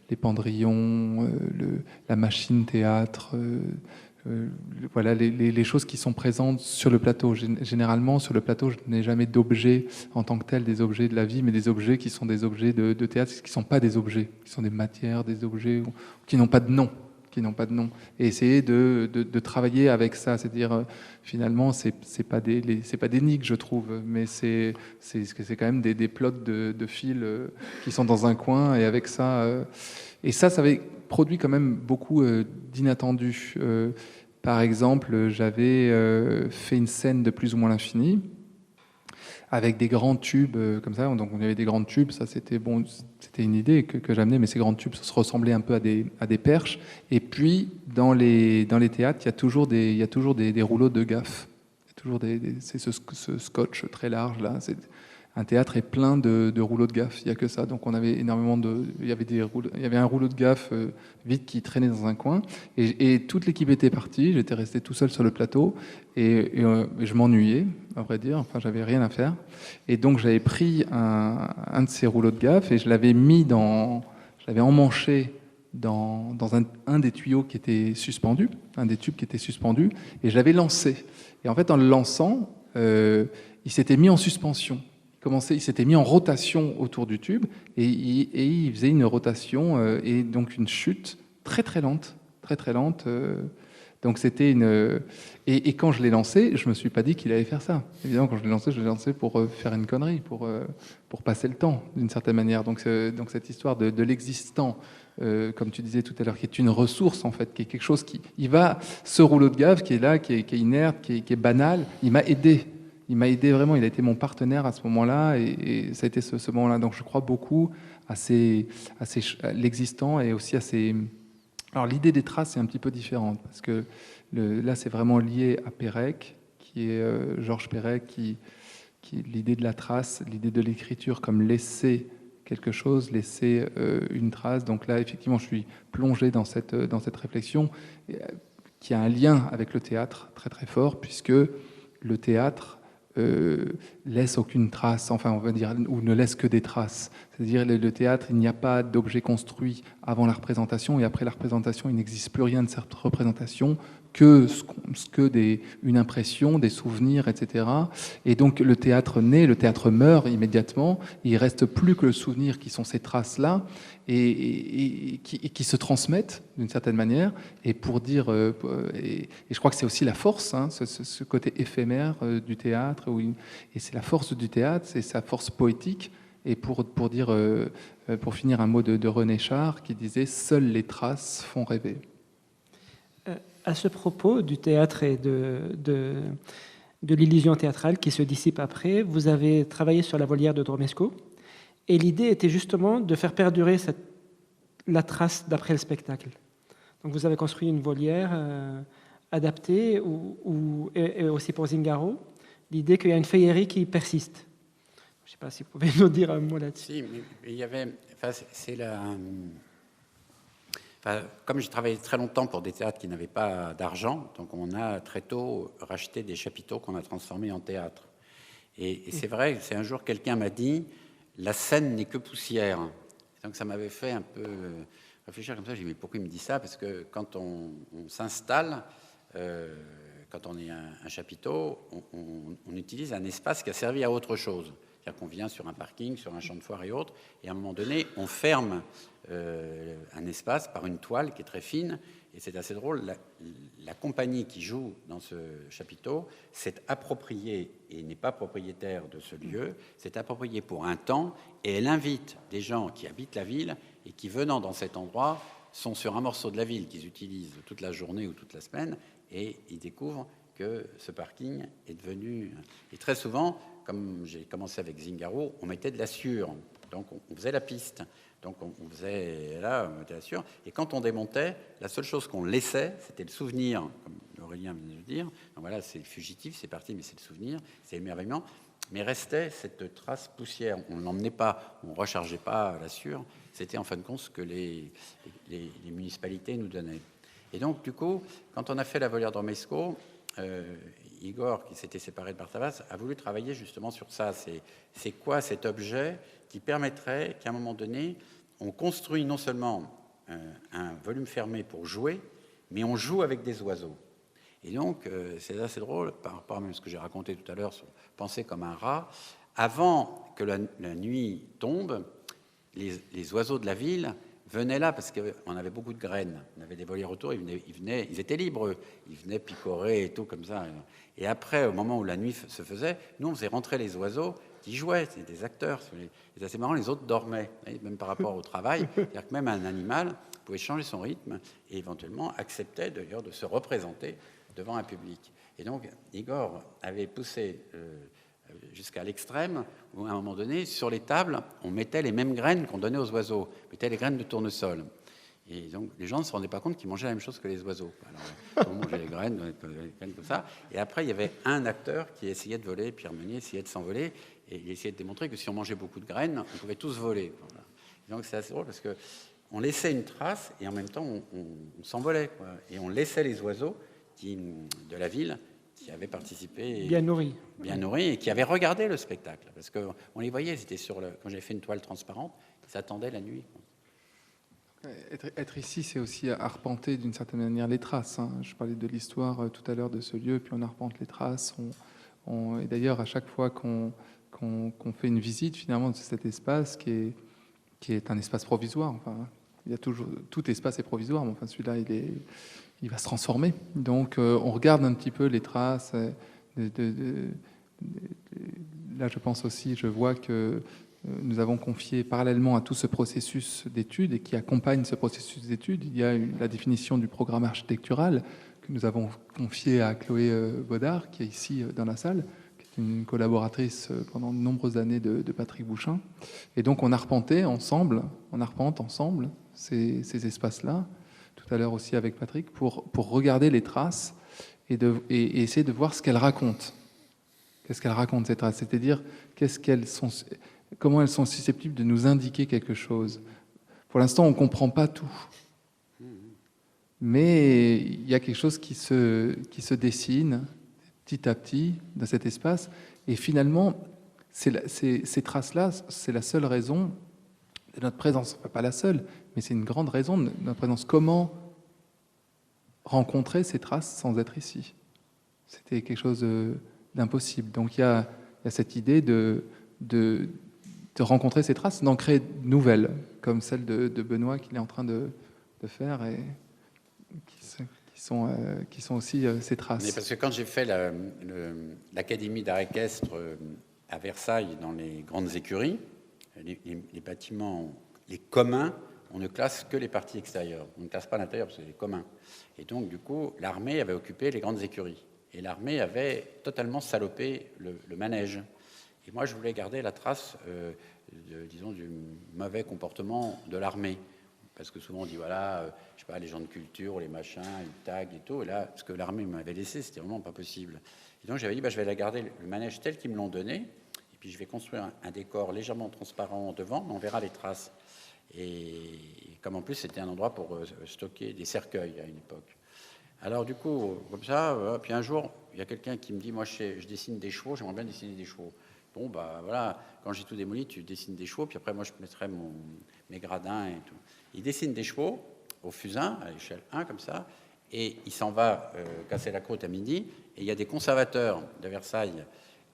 les pendrillons, la machine théâtre, voilà les choses qui sont présentes sur le plateau. Généralement, sur le plateau, je n'ai jamais d'objets en tant que tels, des objets de la vie, mais des objets qui sont des objets de théâtre, qui ne sont pas des objets, qui sont des matières, des objets qui n'ont pas de nom. Et essayer de travailler avec ça, c'est-à-dire finalement c'est pas des niques, je trouve, mais c'est quand même des plots de fils qui sont dans un coin, et avec ça et ça avait produit quand même beaucoup d'inattendus. Par exemple, j'avais fait une scène de Plus ou moins l'infini avec des grands tubes comme ça. Donc on avait des grands tubes, ça c'était bon, c'était une idée que j'amenais, mais ces grands tubes ça se ressemblait un peu à des perches. Et puis dans les théâtres, il y a toujours des rouleaux de gaffes. C'est ce scotch très large là. Un théâtre est plein de rouleaux de gaffes, il n'y a que ça. Donc on avait énormément il y avait un rouleau de gaffes vide qui traînait dans un coin, et toute l'équipe était partie, j'étais resté tout seul sur le plateau, et je m'ennuyais, à vrai dire, enfin j'avais rien à faire. Et donc j'avais pris un de ces rouleaux de gaffes et je l'avais emmanché dans un des tuyaux qui était suspendu, un des tubes qui était suspendu, et je l'avais lancé. Et en fait en le lançant, il s'était mis en suspension. Il s'était mis en rotation autour du tube, et il faisait une rotation et donc une chute très très lente. Donc c'était et quand je l'ai lancé, je me suis pas dit qu'il allait faire ça. Évidemment, quand je l'ai lancé pour faire une connerie, pour passer le temps d'une certaine manière. Donc cette histoire de l'existant, comme tu disais tout à l'heure, qui est une ressource en fait, qui est quelque chose ce rouleau de gaffe qui est là, qui est inerte, qui est banal, il m'a aidé. Il m'a aidé vraiment, il a été mon partenaire à ce moment-là, et ça a été ce moment-là. Donc je crois beaucoup à l'existant, et aussi à ces... Alors l'idée des traces est un petit peu différente, parce que là c'est vraiment lié à Perec, qui est Georges Perec, qui l'idée de la trace, l'idée de l'écriture comme laisser quelque chose, laisser une trace. Donc là effectivement je suis plongé dans cette réflexion qui a un lien avec le théâtre très très fort, puisque le théâtre laisse aucune trace, enfin on va dire, ou ne laisse que des traces. C'est-à-dire le théâtre, il n'y a pas d'objet construit avant la représentation, et après la représentation, il n'existe plus rien de cette représentation que une impression, des souvenirs, etc. Et donc le théâtre naît, le théâtre meurt immédiatement, il reste plus que le souvenir qui sont ces traces-là, et qui se transmettent d'une certaine manière. Et pour dire, et je crois que c'est aussi la force, hein, ce côté éphémère du théâtre, et c'est la force du théâtre, c'est sa force poétique. Et pour finir, un mot de René Char qui disait « Seules les traces font rêver ». À ce propos du théâtre et de l'illusion théâtrale qui se dissipe après, vous avez travaillé sur la volière de Dromesco, et l'idée était justement de faire perdurer la trace d'après le spectacle. Donc vous avez construit une volière adaptée, et aussi pour Zingaro, l'idée qu'il y a une féerie qui persiste. Je ne sais pas si vous pouvez nous dire un mot là-dessus. Si, mais il y avait... comme j'ai travaillé très longtemps pour des théâtres qui n'avaient pas d'argent, donc on a très tôt racheté des chapiteaux qu'on a transformés en théâtre. Et c'est vrai, c'est un jour quelqu'un m'a dit « la scène n'est que poussière ». Donc ça m'avait fait un peu réfléchir comme ça. J'ai dit « mais pourquoi il me dit ça ?» Parce que quand on s'installe, quand on est un chapiteau, on utilise un espace qui a servi à autre chose. C'est-à-dire qu'on vient sur un parking, sur un champ de foire et autres, et à un moment donné, on ferme un espace par une toile qui est très fine, et c'est assez drôle. La compagnie qui joue dans ce chapiteau s'est appropriée, et n'est pas propriétaire de ce lieu, s'est appropriée pour un temps, et elle invite des gens qui habitent la ville et qui, venant dans cet endroit, sont sur un morceau de la ville qu'ils utilisent toute la journée ou toute la semaine, et ils découvrent que ce parking est devenu... Et très souvent, comme j'ai commencé avec Zingaro, on mettait de la sueur. Donc on faisait la piste. Donc on mettait la sueur. Et quand on démontait, la seule chose qu'on laissait, c'était le souvenir, comme Aurélien vient de le dire. Donc voilà, c'est fugitif, c'est parti, mais c'est le souvenir, c'est l'émerveillement. mais restait cette trace poussière. On ne l'emmenait pas, on ne rechargeait pas la Sûre. C'était en fin de compte ce que les municipalités nous donnaient. Et donc, du coup, quand on a fait la volière d'Ormesco, Igor, qui s'était séparé de Bartavas, a voulu travailler justement sur ça. C'est quoi cet objet qui permettrait qu'à un moment donné, on construit non seulement un volume fermé pour jouer, mais on joue avec des oiseaux. Et donc, c'est assez drôle, par rapport à même ce que j'ai raconté tout à l'heure sur penser comme un rat. Avant que la nuit tombe, les oiseaux de la ville venaient là, parce qu'on avait beaucoup de graines. On avait des volières autour, ils étaient libres, ils venaient picorer et tout comme ça. Et après, au moment où la nuit se faisait, nous, on faisait rentrer les oiseaux qui jouaient, c'était des acteurs. C'est assez marrant, les autres dormaient, même par rapport au travail. C'est-à-dire que même un animal pouvait changer son rythme et éventuellement acceptait d'ailleurs de se représenter devant un public. Et donc, Igor avait poussé jusqu'à l'extrême où, à un moment donné, sur les tables, on mettait les mêmes graines qu'on donnait aux oiseaux. On mettait les graines de tournesol. Et donc, les gens ne se rendaient pas compte qu'ils mangeaient la même chose que les oiseaux. Alors, on mangeait les graines comme ça. Et après, il y avait un acteur qui essayait de voler, Pierre Meunier essayait de s'envoler, et il essayait de démontrer que si on mangeait beaucoup de graines, on pouvait tous voler. Voilà. Donc, c'est assez drôle parce qu'on laissait une trace, et en même temps, on s'envolait, quoi. Et on laissait les oiseaux de la ville qui avaient participé, bien nourris, et qui avaient regardé le spectacle, parce qu'on les voyait, c'était quand j'ai fait une toile transparente, ils attendaient la nuit. Être ici, c'est aussi arpenter d'une certaine manière les traces. Hein. Je parlais de l'histoire tout à l'heure de ce lieu, puis on arpente les traces. Et d'ailleurs, à chaque fois qu'on fait une visite finalement de cet espace qui est un espace provisoire, enfin, il y a toujours, tout espace est provisoire, mais enfin celui-là, il va se transformer. Donc, on regarde un petit peu les traces. Là, je pense aussi, je vois que nous avons confié parallèlement à tout ce processus d'études et qui accompagne ce processus d'études, il y a la définition du programme architectural que nous avons confié à Chloé Baudard, qui est ici dans la salle, qui est une collaboratrice pendant de nombreuses années de Patrick Bouchain. Et donc, on arpente ensemble ces espaces-là, tout à l'heure aussi avec Patrick, pour regarder les traces et essayer de voir ce qu'elles racontent. Qu'est-ce qu'elles racontent, ces traces ? C'est-à-dire, comment elles sont susceptibles de nous indiquer quelque chose. Pour l'instant, on ne comprend pas tout. Mais il y a quelque chose qui se dessine petit à petit dans cet espace. Et finalement, ces traces-là, c'est la seule raison de notre présence. Enfin, pas la seule, mais c'est une grande raison de notre présence. Comment rencontrer ces traces sans être ici ? C'était quelque chose d'impossible. Donc il y a cette idée de rencontrer ces traces, d'en créer de nouvelles, comme celle de Benoît qu'il est en train de faire, et qui sont aussi ces traces. Mais parce que quand j'ai fait l'Académie d'art équestre à Versailles, dans les grandes écuries, les bâtiments, les communs, on ne classe que les parties extérieures. On ne classe pas l'intérieur parce que c'est les communs. Et donc, du coup, l'armée avait occupé les grandes écuries. Et l'armée avait totalement salopé le manège. Et moi, je voulais garder la trace, disons, du mauvais comportement de l'armée. Parce que souvent, on dit, voilà, je sais pas, les gens de culture, les machins, ils taguent et tout. Et là, ce que l'armée m'avait laissé, c'était vraiment pas possible. Et donc, j'avais dit, je vais la garder le manège tel qu'ils me l'ont donné. Et puis, je vais construire un décor légèrement transparent devant, mais on verra les traces. Et comme en plus, c'était un endroit pour stocker des cercueils à une époque. Alors, du coup, comme ça, puis un jour, il y a quelqu'un qui me dit, moi, je dessine des chevaux, j'aimerais bien dessiner des chevaux. Bon, voilà, quand j'ai tout démoli, tu dessines des chevaux, puis après, moi, je mettrai mes gradins et tout. Il dessine des chevaux au fusain, à l'échelle 1, comme ça, et il s'en va casser la croûte à midi, et il y a des conservateurs de Versailles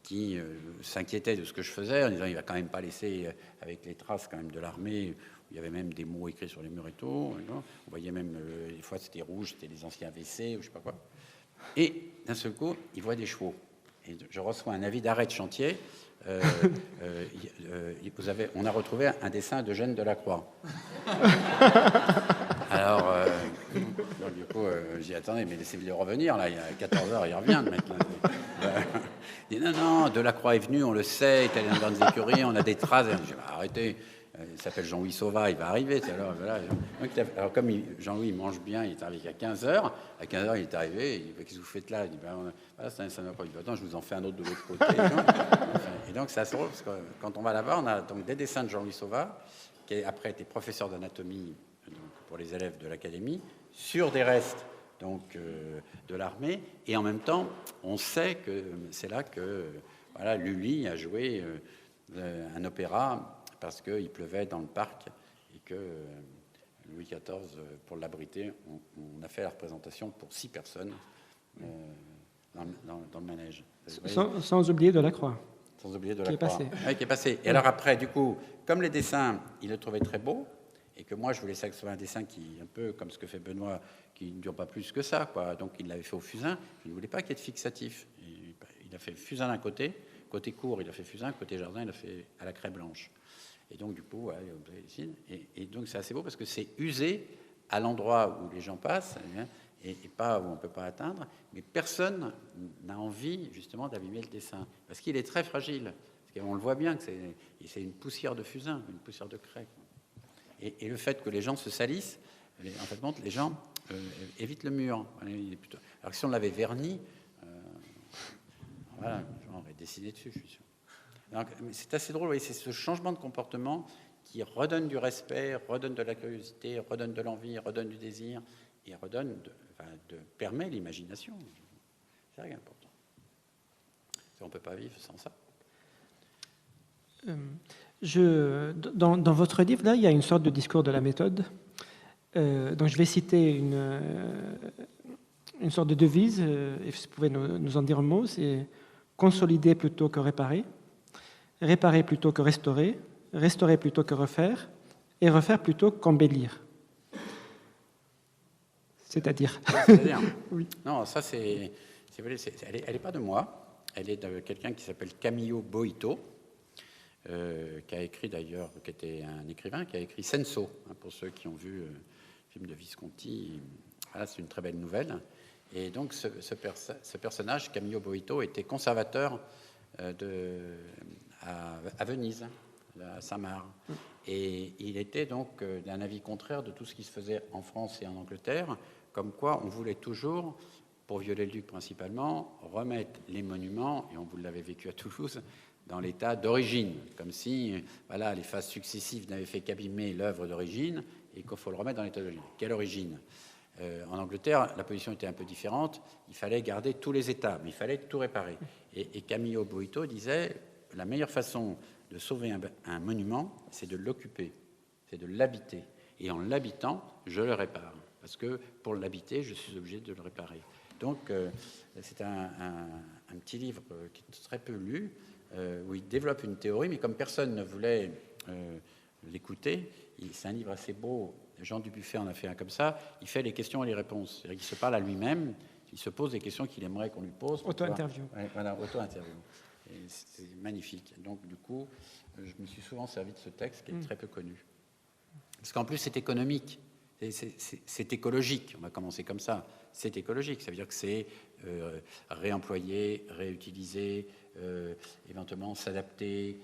qui s'inquiétaient de ce que je faisais, en disant, il va quand même pas laisser, avec les traces quand même de l'armée, il y avait même des mots écrits sur les murs et tout, on voyait même, des fois, c'était rouge, c'était les anciens WC, ou je sais pas quoi. Et d'un seul coup, il voit des chevaux. Et je reçois un avis d'arrêt de chantier. On a retrouvé un dessin d'Eugène Delacroix. Alors, du coup, j'ai dit, attendez, mais laissez-le revenir, là, il y a 14 heures, il revient maintenant. Il dit, non, Delacroix est venu, on le sait, il est allé dans les écuries, on a des traces. J'ai dit, arrêtez. il s'appelle Jean-Louis Sauva, il va arriver. Alors, voilà. Donc, alors comme Jean-Louis mange bien, il est arrivé à 15h. À 15h, il est arrivé, il dit, qu'est-ce que vous faites là? Il dit, voilà, ça n'a pas. Il dit, attends, je vous en fais un autre de l'autre côté. Et donc, c'est assez drôle, parce que quand on va là-bas, on a donc des dessins de Jean-Louis Sauva, qui a après été professeur d'anatomie pour les élèves de l'académie, sur des restes donc, de l'armée. Et en même temps, on sait que c'est là que voilà, Lully a joué un opéra, parce qu'il pleuvait dans le parc et que Louis XIV, pour l'abriter, on a fait la représentation pour 6 personnes dans le manège. Sans oublier Delacroix. Sans oublier Delacroix. Qui est passé. Oui, qui est passé. Et alors après, du coup, comme les dessins, il le trouvait très beau, et que moi, je voulais sélectionner un dessin qui, un peu comme ce que fait Benoît, qui ne dure pas plus que ça, quoi. Donc il l'avait fait au fusain. Je ne voulais pas qu'il y ait de fixatif. Il a fait fusain d'un côté court, il a fait fusain, côté jardin, il a fait à la craie blanche. Et donc, du coup, ouais, et donc c'est assez beau parce que c'est usé à l'endroit où les gens passent et pas où on ne peut pas atteindre. Mais personne n'a envie, justement, d'abîmer le dessin parce qu'il est très fragile. Parce qu'on le voit bien que c'est une poussière de fusain, une poussière de craie. Et le fait que les gens se salissent, en fait, les gens évitent le mur. Alors que si on l'avait verni, voilà, on aurait dessiné dessus, je suis sûr. Donc, c'est assez drôle, oui, c'est ce changement de comportement qui redonne du respect, redonne de la curiosité, redonne de l'envie, redonne du désir et permet l'imagination. C'est très important. On ne peut pas vivre sans ça. Dans votre livre, là, il y a une sorte de discours de la méthode. Donc, je vais citer une sorte de devise, et si vous pouvez nous en dire un mot, c'est consolider plutôt que réparer plutôt que restaurer plutôt que refaire, et refaire plutôt qu'embellir. C'est-à-dire oui. Non, ça, elle n'est pas de moi, elle est de quelqu'un qui s'appelle Camillo Boito, qui a écrit d'ailleurs, qui était un écrivain, qui a écrit Senso, pour ceux qui ont vu le film de Visconti. Voilà, c'est une très belle nouvelle. Et donc, ce personnage, Camillo Boito, était conservateur à Venise, à Saint-Marc. Et il était donc d'un avis contraire de tout ce qui se faisait en France et en Angleterre, comme quoi on voulait toujours, pour Viollet-le-Duc principalement, remettre les monuments, et on vous l'avait vécu à Toulouse, dans l'état d'origine, comme si voilà, les phases successives n'avaient fait qu'abîmer l'œuvre d'origine, et qu'il faut le remettre dans l'état d'origine. Quelle origine ? En Angleterre, la position était un peu différente. Il fallait garder tous les états, mais il fallait tout réparer. Et Camillo Boito disait la meilleure façon de sauver un monument, c'est de l'occuper, c'est de l'habiter. Et en l'habitant, je le répare. Parce que pour l'habiter, je suis obligé de le réparer. Donc, c'est un petit livre qui est très peu lu, où il développe une théorie, mais comme personne ne voulait l'écouter, c'est un livre assez beau. Jean Dubuffet en a fait un comme ça. Il fait les questions et les réponses. C'est-à-dire qu'il se parle à lui-même, il se pose des questions qu'il aimerait qu'on lui pose. Auto-interview. Voilà, auto-interview. Et c'est magnifique. Donc, du coup, je me suis souvent servi de ce texte qui est très peu connu. Parce qu'en plus, c'est économique. C'est écologique. On va commencer comme ça. C'est écologique. Ça veut dire que c'est réemployer, réutiliser, éventuellement s'adapter.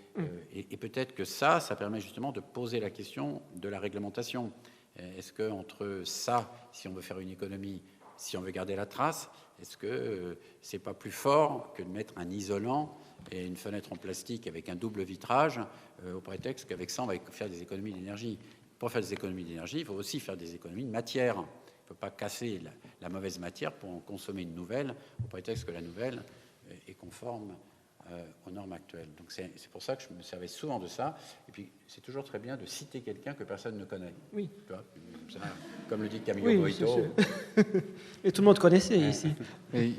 Et peut-être que ça permet justement de poser la question de la réglementation. Est-ce qu'entre ça, si on veut faire une économie, si on veut garder la trace, est-ce que c'est pas plus fort que de mettre un isolant et une fenêtre en plastique avec un double vitrage au prétexte qu'avec ça, on va faire des économies d'énergie. Pour faire des économies d'énergie, il faut aussi faire des économies de matière. Il ne faut pas casser la mauvaise matière pour en consommer une nouvelle au prétexte que la nouvelle est conforme aux normes actuelles. Donc c'est pour ça que je me servais souvent de ça. Et puis c'est toujours très bien de citer quelqu'un que personne ne connaît. Oui. Tu vois, comme le dit Camillo Boito. Et tout le monde connaissait ici. Et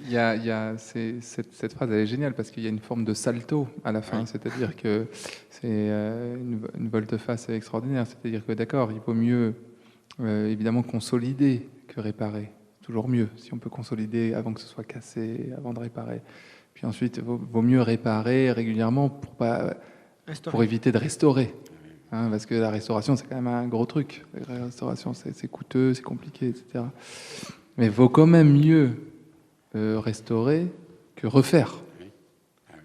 cette phrase, elle est géniale parce qu'il y a une forme de salto à la fin. Oui. C'est-à-dire que c'est une volte-face extraordinaire. C'est-à-dire que d'accord, il vaut mieux évidemment consolider que réparer. Toujours mieux si on peut consolider avant que ce soit cassé, avant de réparer. Puis ensuite, vaut mieux réparer régulièrement pour éviter de restaurer. Hein, parce que la restauration, c'est quand même un gros truc. La restauration, c'est coûteux, c'est compliqué, etc. Mais vaut quand même mieux restaurer que refaire.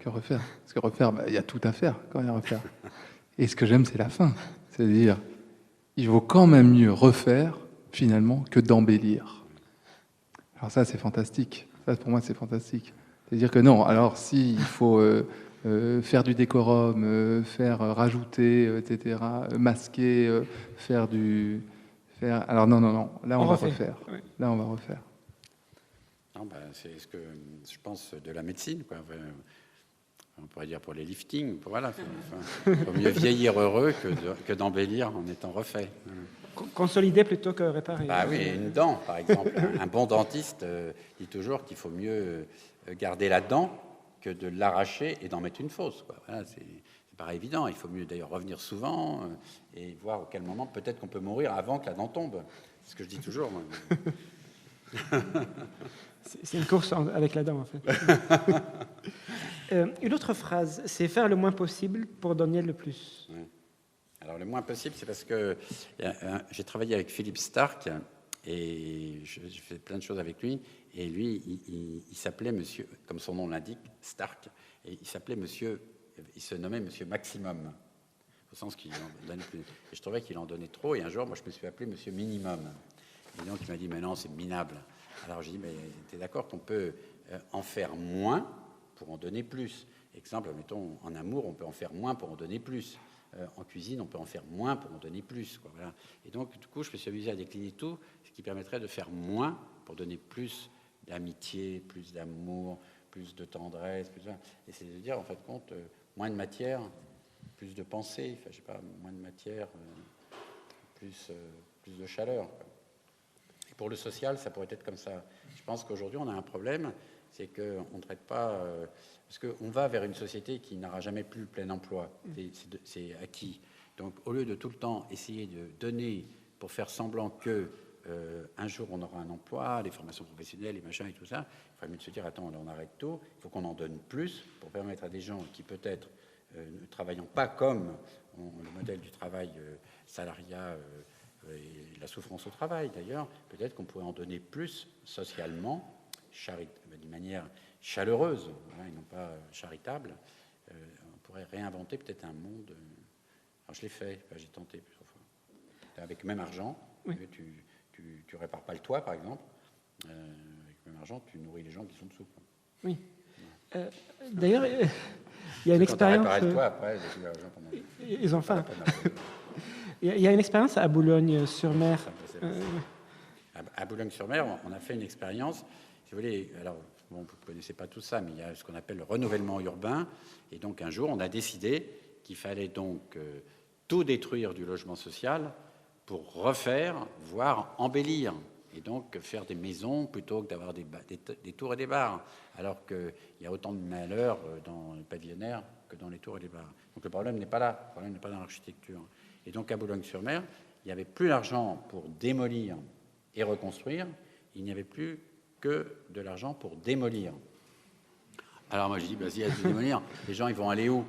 Parce que refaire, il y a tout à faire quand il y a à refaire. Et ce que j'aime, c'est la fin. C'est-à-dire, il vaut quand même mieux refaire, finalement, que d'embellir. Alors ça, c'est fantastique. Ça, pour moi, c'est fantastique. C'est-à-dire que non, alors si il faut faire du décorum, faire rajouter, etc., masquer, alors non, non, non, là on va refaire. Oui. Là on va refaire. Non, ben, c'est ce que je pense de la médecine, quoi. On pourrait dire pour les liftings, voilà. Il vaut mieux vieillir heureux que d'embellir en étant refait. Consolider plutôt que réparer. Bah oui, une dent, par exemple. Un bon dentiste dit toujours qu'il faut mieux garder la dent que de l'arracher et d'en mettre une fausse, quoi. Voilà, c'est pas évident. Il faut mieux d'ailleurs revenir souvent et voir à quel moment peut-être qu'on peut mourir avant que la dent tombe. C'est ce que je dis toujours, moi. C'est une course avec la dent, en fait. Une autre phrase, c'est faire le moins possible pour donner le plus. Ouais. Alors, le moins possible, c'est parce que j'ai travaillé avec Philippe Stark et j'ai fait plein de choses avec lui. Et lui, il s'appelait monsieur, comme son nom l'indique, Stark, et il se nommait Monsieur Maximum, au sens qu'il en donnait plus. Et je trouvais qu'il en donnait trop. Et un jour, moi, je me suis appelé Monsieur Minimum. Et donc, il m'a dit, mais non, c'est minable. Alors, j'ai dit, mais t'es d'accord qu'on peut en faire moins pour en donner plus? Exemple, mettons, en amour, on peut en faire moins pour en donner plus. En cuisine, on peut en faire moins pour en donner plus, quoi, voilà. Et donc, du coup, je me suis amusé à décliner tout, ce qui permettrait de faire moins pour donner plus d'amitié, plus d'amour, plus de tendresse, et c'est de dire, en fait, compte, moins de matière, plus de pensée, enfin, je sais pas, moins de matière, plus de chaleur, quoi. Et pour le social, ça pourrait être comme ça. Je pense qu'aujourd'hui, on a un problème, c'est qu'on ne traite pas... parce qu'on va vers une société qui n'aura jamais plus le plein emploi. C'est acquis. Donc, au lieu de tout le temps essayer de donner pour faire semblant que un jour on aura un emploi, les formations professionnelles, les machins et tout ça, il faudrait mieux de se dire, attends, on arrête tôt, il faut qu'on en donne plus pour permettre à des gens qui peut-être ne travaillant pas comme le modèle du travail salariat et la souffrance au travail d'ailleurs, peut-être qu'on pourrait en donner plus socialement, d'une manière chaleureuse, hein, et non pas charitable. On pourrait réinventer peut-être un monde. Alors je l'ai fait, j'ai tenté plusieurs fois. Avec le même argent, oui. Tu répares pas le toit, par exemple. Avec le même argent, tu nourris les gens qui sont dessous. Oui. D'ailleurs, il y a une expérience. Quand tu répares le toit, après, ils ont faim. Il y a une expérience à Boulogne-sur-Mer. À Boulogne-sur-Mer, on a fait une expérience. Si vous voulez, alors, bon, vous ne connaissez pas tout ça, mais il y a ce qu'on appelle le renouvellement urbain. Et donc, un jour, on a décidé qu'il fallait donc tout détruire du logement social pour refaire, voire embellir. Et donc, faire des maisons plutôt que d'avoir des tours et des bars. Alors qu'il y a autant de malheurs dans le pavillonnaire que dans les tours et les bars. Donc, le problème n'est pas là. Le problème n'est pas dans l'architecture. Et donc, à Boulogne-sur-Mer, il n'y avait plus l'argent pour démolir et reconstruire. Il n'y avait plus que de l'argent pour démolir. Alors moi je dis, s'il y a de démolir, les gens ils vont aller où?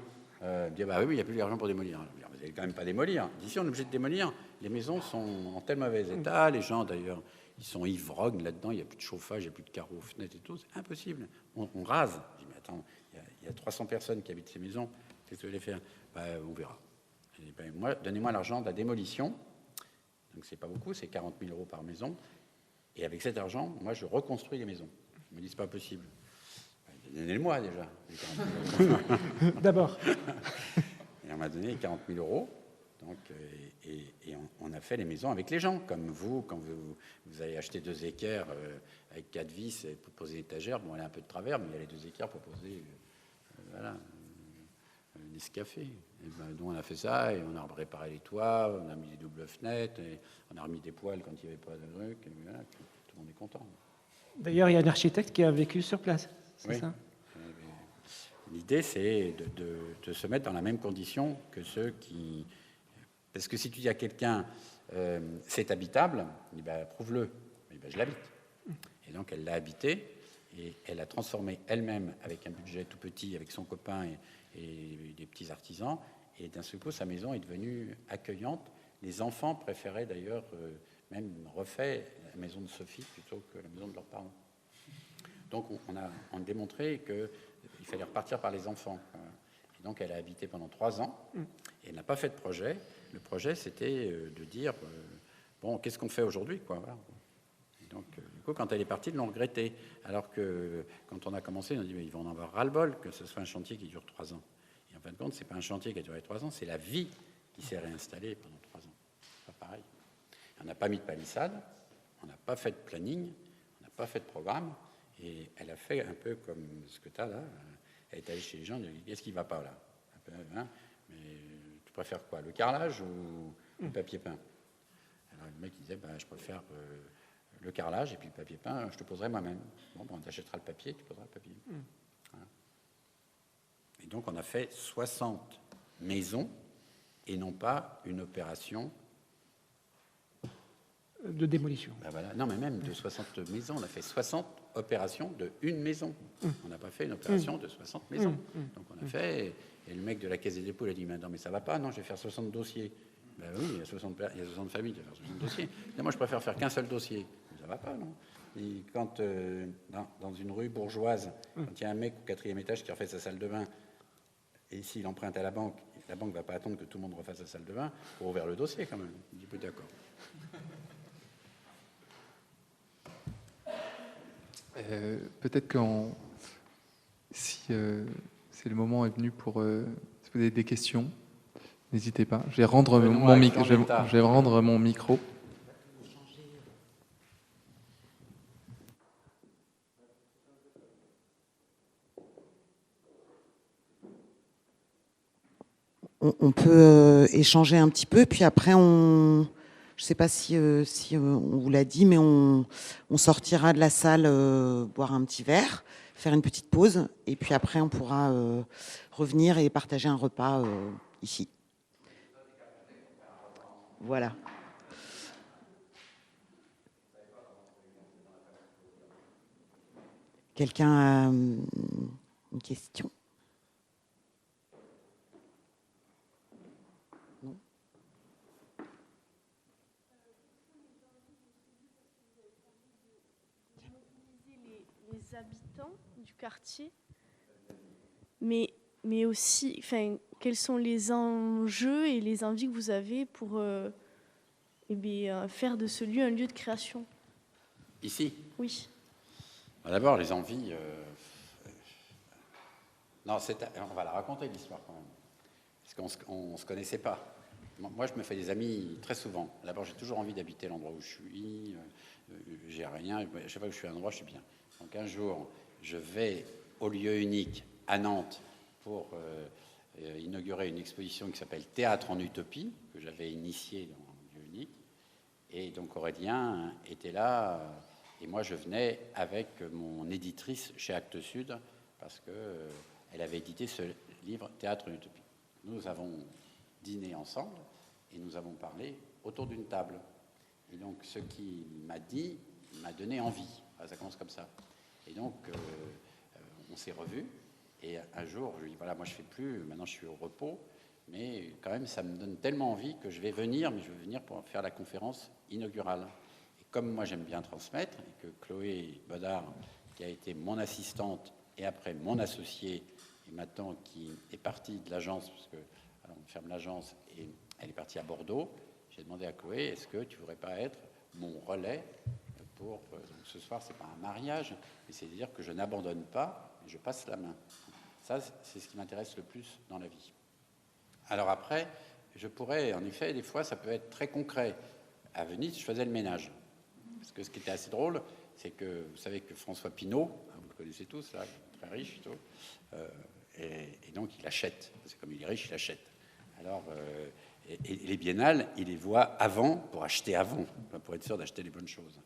Dire, oui, il n'y a plus d'argent pour démolir. Dire, vous n'allez quand même pas démolir. D'ici on est obligé de démolir. Les maisons sont en tel mauvais état, les gens d'ailleurs, ils sont ivrognes là-dedans, il n'y a plus de chauffage, il n'y a plus de carreaux, fenêtres et tout, c'est impossible. On rase. Je dis, mais attends, il y a 300 personnes qui habitent ces maisons, qu'est-ce que vous allez faire? On verra. Je dis, moi, donnez-moi l'argent de la démolition. Donc c'est pas beaucoup, c'est 40 000 € par maison. Et avec cet argent, moi, je reconstruis les maisons. Ils me disent, c'est pas possible. Donnez-le-moi déjà. D'abord. Et on m'a donné 40 000 €. Donc, et on a fait les maisons avec les gens, comme vous, quand vous avez acheté 2 équerres avec 4 vis pour poser l'étagère. Bon, elle a un peu de travers, mais il y a les 2 équerres pour poser un escafé. Donc on a fait ça, et on a réparé les toits, on a mis des doubles fenêtres, et on a remis des poêles quand il n'y avait pas de truc, et voilà, tout le monde est content. D'ailleurs, il y a un architecte qui a vécu sur place, c'est ça? L'idée, c'est de se mettre dans la même condition que ceux qui... Parce que si tu dis à quelqu'un, c'est habitable, il dit, prouve-le. Il dit, je l'habite. Et donc, elle l'a habité, et elle a transformé elle-même, avec un budget tout petit, avec son copain et des petits artisans, et d'un seul coup, sa maison est devenue accueillante. Les enfants préféraient d'ailleurs même refait la maison de Sophie plutôt que la maison de leurs parents. Donc on a démontré qu'il fallait repartir par les enfants. Et donc elle a habité pendant 3 ans, Et elle n'a pas fait de projet. Le projet, c'était de dire, bon, qu'est-ce qu'on fait aujourd'hui, quoi, voilà. Et donc, du coup, quand elle est partie, ils l'ont regretté. Alors que, quand on a commencé, on a dit, mais ils vont en avoir ras-le-bol que ce soit un chantier qui dure 3 ans. Et en fin de compte, ce n'est pas un chantier qui a duré 3 ans, c'est la vie qui s'est réinstallée pendant 3 ans. C'est pas pareil. On n'a pas mis de palissade, on n'a pas fait de planning, on n'a pas fait de programme, et elle a fait un peu comme ce que tu as là. Elle est allée chez les gens, elle a dit, qu'est-ce qui ne va pas là, hein, mais tu préfères quoi, le carrelage ou le papier peint? Alors le mec il disait, je préfère le carrelage, et puis le papier peint, je te poserai moi-même. Bon, on t'achètera le papier, tu poseras le papier. Voilà. Et donc on a fait 60 maisons, et non pas une opération de démolition. Voilà. Non, mais même de 60 maisons, on a fait 60 opérations de une maison. On n'a pas fait une opération de 60 maisons. Donc on a fait, et le mec de la Caisse des dépôts, il a dit, mais non, mais ça va pas, non, je vais faire 60 dossiers. Ben oui, il y a 60 familles, je vais faire 60 dossiers. Et moi, je préfère faire qu'un seul dossier. Ça va pas, non? Et quand, dans une rue bourgeoise, quand il y a un mec au 4e étage qui refait sa salle de bain, et s'il emprunte à la banque ne va pas attendre que tout le monde refasse sa salle de bain pour ouvrir le dossier, quand même. Je dis, plus d'accord. Peut-être que si le moment est venu pour si vous avez des questions, n'hésitez pas. Je vais rendre mon micro. On peut échanger un petit peu, puis après je ne sais pas si on vous l'a dit, mais on sortira de la salle boire un petit verre, faire une petite pause, et puis après on pourra revenir et partager un repas ici. Voilà. Quelqu'un a une question ? Les habitants du quartier, mais aussi, enfin, quels sont les enjeux et les envies que vous avez pour faire de ce lieu un lieu de création? Ici? Oui. D'abord, les envies... Non, on va la raconter, l'histoire, quand même. Parce qu'on ne se connaissait pas. Moi, je me fais des amis très souvent. D'abord, j'ai toujours envie d'habiter l'endroit où je suis. J'ai rien. Chaque fois que je suis à un endroit, je suis bien. Donc, un jour, je vais au lieu unique à Nantes pour inaugurer une exposition qui s'appelle Théâtre en Utopie, que j'avais initiée dans le lieu unique. Et donc, Aurélien était là. Et moi, je venais avec mon éditrice chez Actes Sud parce qu'elle avait édité ce livre Théâtre en Utopie. Nous avons dîné ensemble et nous avons parlé autour d'une table. Et donc, ce qu'il m'a dit m'a donné envie. Ça commence comme ça. Et donc, on s'est revus. Et un jour, je lui ai dit, voilà, moi, je ne fais plus. Maintenant, je suis au repos. Mais quand même, ça me donne tellement envie que je vais venir. Mais je vais venir pour faire la conférence inaugurale. Et comme moi, j'aime bien transmettre, et que Chloé Bodard, qui a été mon assistante et après mon associée, et maintenant qui est partie de l'agence, parce que alors, on ferme l'agence, et elle est partie à Bordeaux, j'ai demandé à Chloé, est-ce que tu ne voudrais pas être mon relais pour... Donc ce soir, ce n'est pas un mariage, mais c'est dire que je n'abandonne pas, je passe la main. Ça, c'est ce qui m'intéresse le plus dans la vie. Alors après, je pourrais, en effet, des fois, ça peut être très concret. À Venise, je faisais le ménage. Parce que ce qui était assez drôle, c'est que vous savez que François Pinault, vous le connaissez tous, là, très riche, tout, et donc il achète. C'est comme il est riche, il achète. Alors, et les biennales, il les voit avant, pour acheter avant, pour être sûr d'acheter les bonnes choses.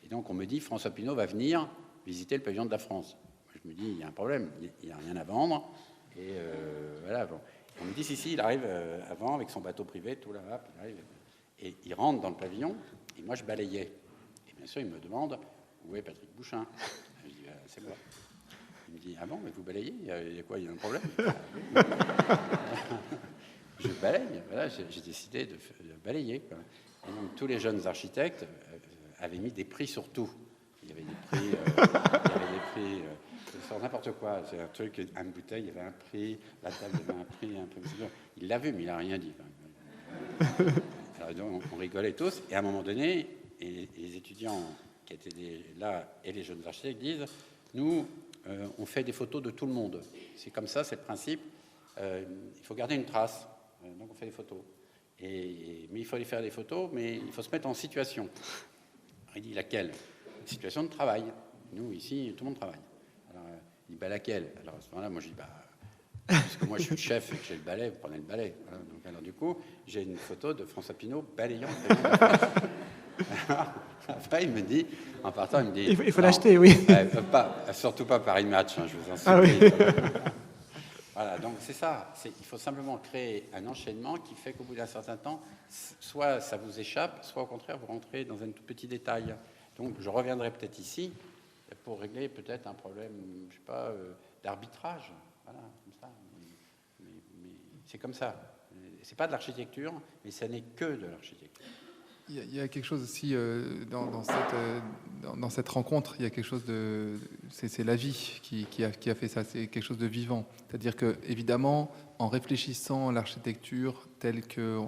Et donc on me dit, François Pinault va venir visiter le pavillon de la France. Je me dis, il y a un problème, il n'y a rien à vendre. Et voilà, bon. On me dit, si, il arrive avant avec son bateau privé, tout là-bas, il arrive. Et il rentre dans le pavillon, et moi je balayais. Et bien sûr, il me demande, où est Patrick Bouchain? Je dis, c'est moi. Il me dit, ah bon, mais vous balayez? Il y a quoi? Il y a un problème? Je balaye, voilà, j'ai décidé de balayer, quoi. Et donc, tous les jeunes architectes avaient mis des prix sur tout. Et il y avait des prix, il y avait des prix, sur n'importe quoi. C'est un truc, une bouteille, il y avait un prix, la table, il y avait un prix, un peu. Il l'a vu, mais il n'a rien dit. Alors donc, on rigolait tous, et à un moment donné, et les étudiants qui étaient là et les jeunes architectes disent, nous, on fait des photos de tout le monde. C'est comme ça, c'est le principe. Il faut garder une trace, donc on fait des photos. Mais il faut aller faire des photos, mais il faut se mettre en situation. Alors, il dit laquelle? Une situation de travail. Nous, ici, tout le monde travaille. Alors, il dit, bah, laquelle? Alors, à ce moment-là, moi, je dis, bah, puisque moi, je suis le chef et que j'ai le balai, vous prenez le balai. Voilà. Donc, alors, du coup, j'ai une photo de François Pinault balayant. Après, il me dit, en partant, il me dit... Il faut l'acheter, oui. Surtout pas Paris Match, hein, je vous en supplie. Ah oui. Voilà, donc c'est ça. Il faut simplement créer un enchaînement qui fait qu'au bout d'un certain temps, soit ça vous échappe, soit au contraire, vous rentrez dans un tout petit détail. Donc je reviendrai peut-être ici pour régler peut-être un problème, je sais pas, d'arbitrage. Voilà, comme ça. Mais c'est comme ça. C'est pas de l'architecture, mais ça n'est que de l'architecture. Il y a quelque chose aussi dans cette rencontre, il y a quelque chose de... C'est la vie qui a fait ça, c'est quelque chose de vivant. C'est-à-dire que, évidemment, en réfléchissant l'architecture telle que,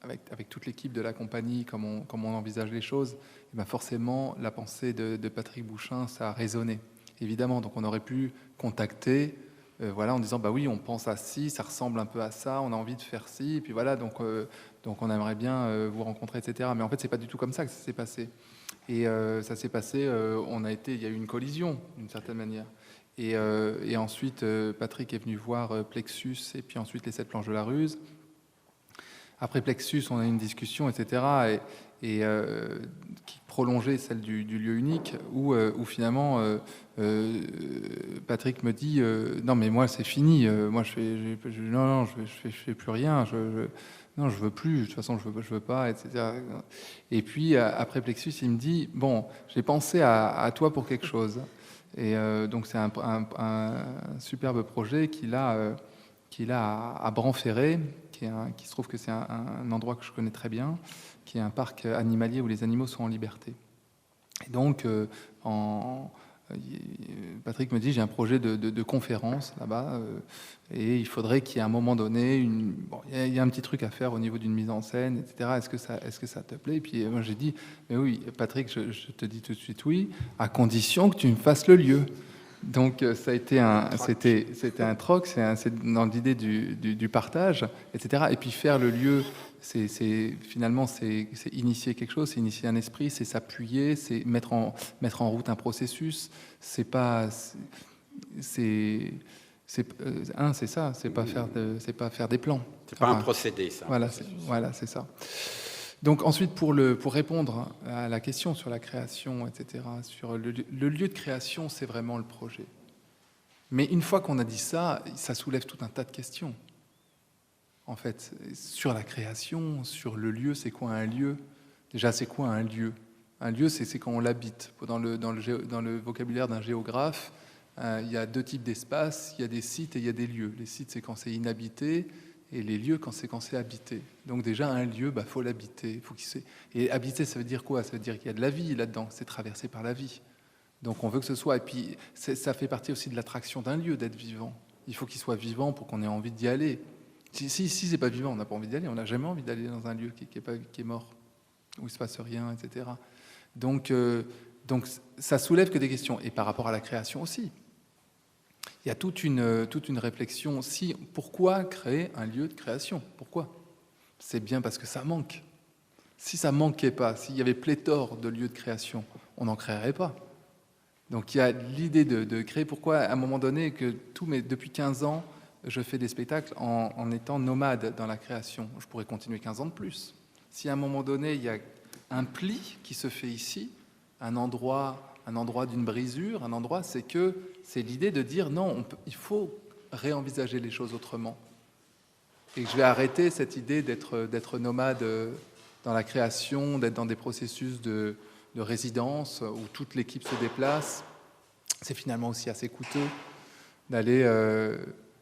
avec toute l'équipe de la compagnie, comme on envisage les choses, et bien forcément, la pensée de Patrick Bouchain, ça a résonné. Évidemment, donc on aurait pu contacter... voilà, en disant bah oui, on pense à ci, ça ressemble un peu à ça, on a envie de faire ci, et puis voilà, donc on aimerait bien vous rencontrer, etc. Mais en fait, c'est pas du tout comme ça que ça s'est passé. Et ça s'est passé, il y a eu une collision d'une certaine manière. Et ensuite, Patrick est venu voir Plexus, et puis ensuite les 7 planches de la Ruse. Après Plexus, on a eu une discussion, etc. Et qui prolongeait celle du lieu unique, où finalement Patrick me dit non mais moi c'est fini, moi je fais plus rien, non je veux plus, de toute façon je veux pas, etc. Et puis après Plexus, il me dit bon, j'ai pensé à toi pour quelque chose. Et donc c'est un superbe projet qu'il a à Branferré, qui se trouve que c'est un endroit que je connais très bien, qui est un parc animalier où les animaux sont en liberté. Et donc, Patrick me dit, j'ai un projet de conférence là-bas, et il faudrait qu'il y ait à un moment donné, il y a un petit truc à faire au niveau d'une mise en scène, etc. Est-ce que ça te plaît? Et puis moi j'ai dit, mais oui, Patrick, je te dis tout de suite oui, à condition que tu me fasses le lieu. Donc ça a été c'était un troc, c'est dans l'idée du partage, etc. Et puis faire le lieu, finalement c'est initier quelque chose, c'est initier un esprit, c'est s'appuyer, c'est mettre en route un processus. C'est pas c'est ça, c'est pas faire des plans. C'est pas un procédé, ça. Voilà, c'est ça. Donc ensuite, pour répondre à la question sur la création, etc., sur le lieu de création, c'est vraiment le projet. Mais une fois qu'on a dit ça, ça soulève tout un tas de questions. En fait, sur la création, sur le lieu, c'est quoi un lieu? Déjà, c'est quoi un lieu? Un lieu, c'est quand on l'habite. Dans le vocabulaire d'un géographe, il y a 2 types d'espaces, il y a des sites et il y a des lieux. Les sites, c'est quand c'est inhabité, et les lieux quand c'est habité. Donc déjà, un lieu, faut l'habiter. Et habiter, ça veut dire quoi? Ça veut dire qu'il y a de la vie là-dedans, c'est traversé par la vie. Donc on veut que ce soit... Et puis ça fait partie aussi de l'attraction d'un lieu, d'être vivant. Il faut qu'il soit vivant pour qu'on ait envie d'y aller. Si c'est pas vivant, on n'a pas envie d'y aller. On n'a jamais envie d'aller dans un lieu qui est mort, où il ne se passe rien, etc. Donc ça soulève que des questions. Et par rapport à la création aussi. Il y a toute une réflexion. Pourquoi créer un lieu de création? Pourquoi? C'est bien parce que ça manque. Si ça manquait pas, s'il y avait pléthore de lieux de création, on n'en créerait pas. Donc il y a l'idée de créer. Pourquoi, à un moment donné, depuis 15 ans, je fais des spectacles en étant nomade dans la création. Je pourrais continuer 15 ans de plus. Si à un moment donné, il y a un pli qui se fait ici, un endroit d'une brisure, c'est l'idée de dire non, il faut réenvisager les choses autrement. Et que je vais arrêter cette idée d'être nomade dans la création, d'être dans des processus de résidence où toute l'équipe se déplace. C'est finalement aussi assez coûteux d'aller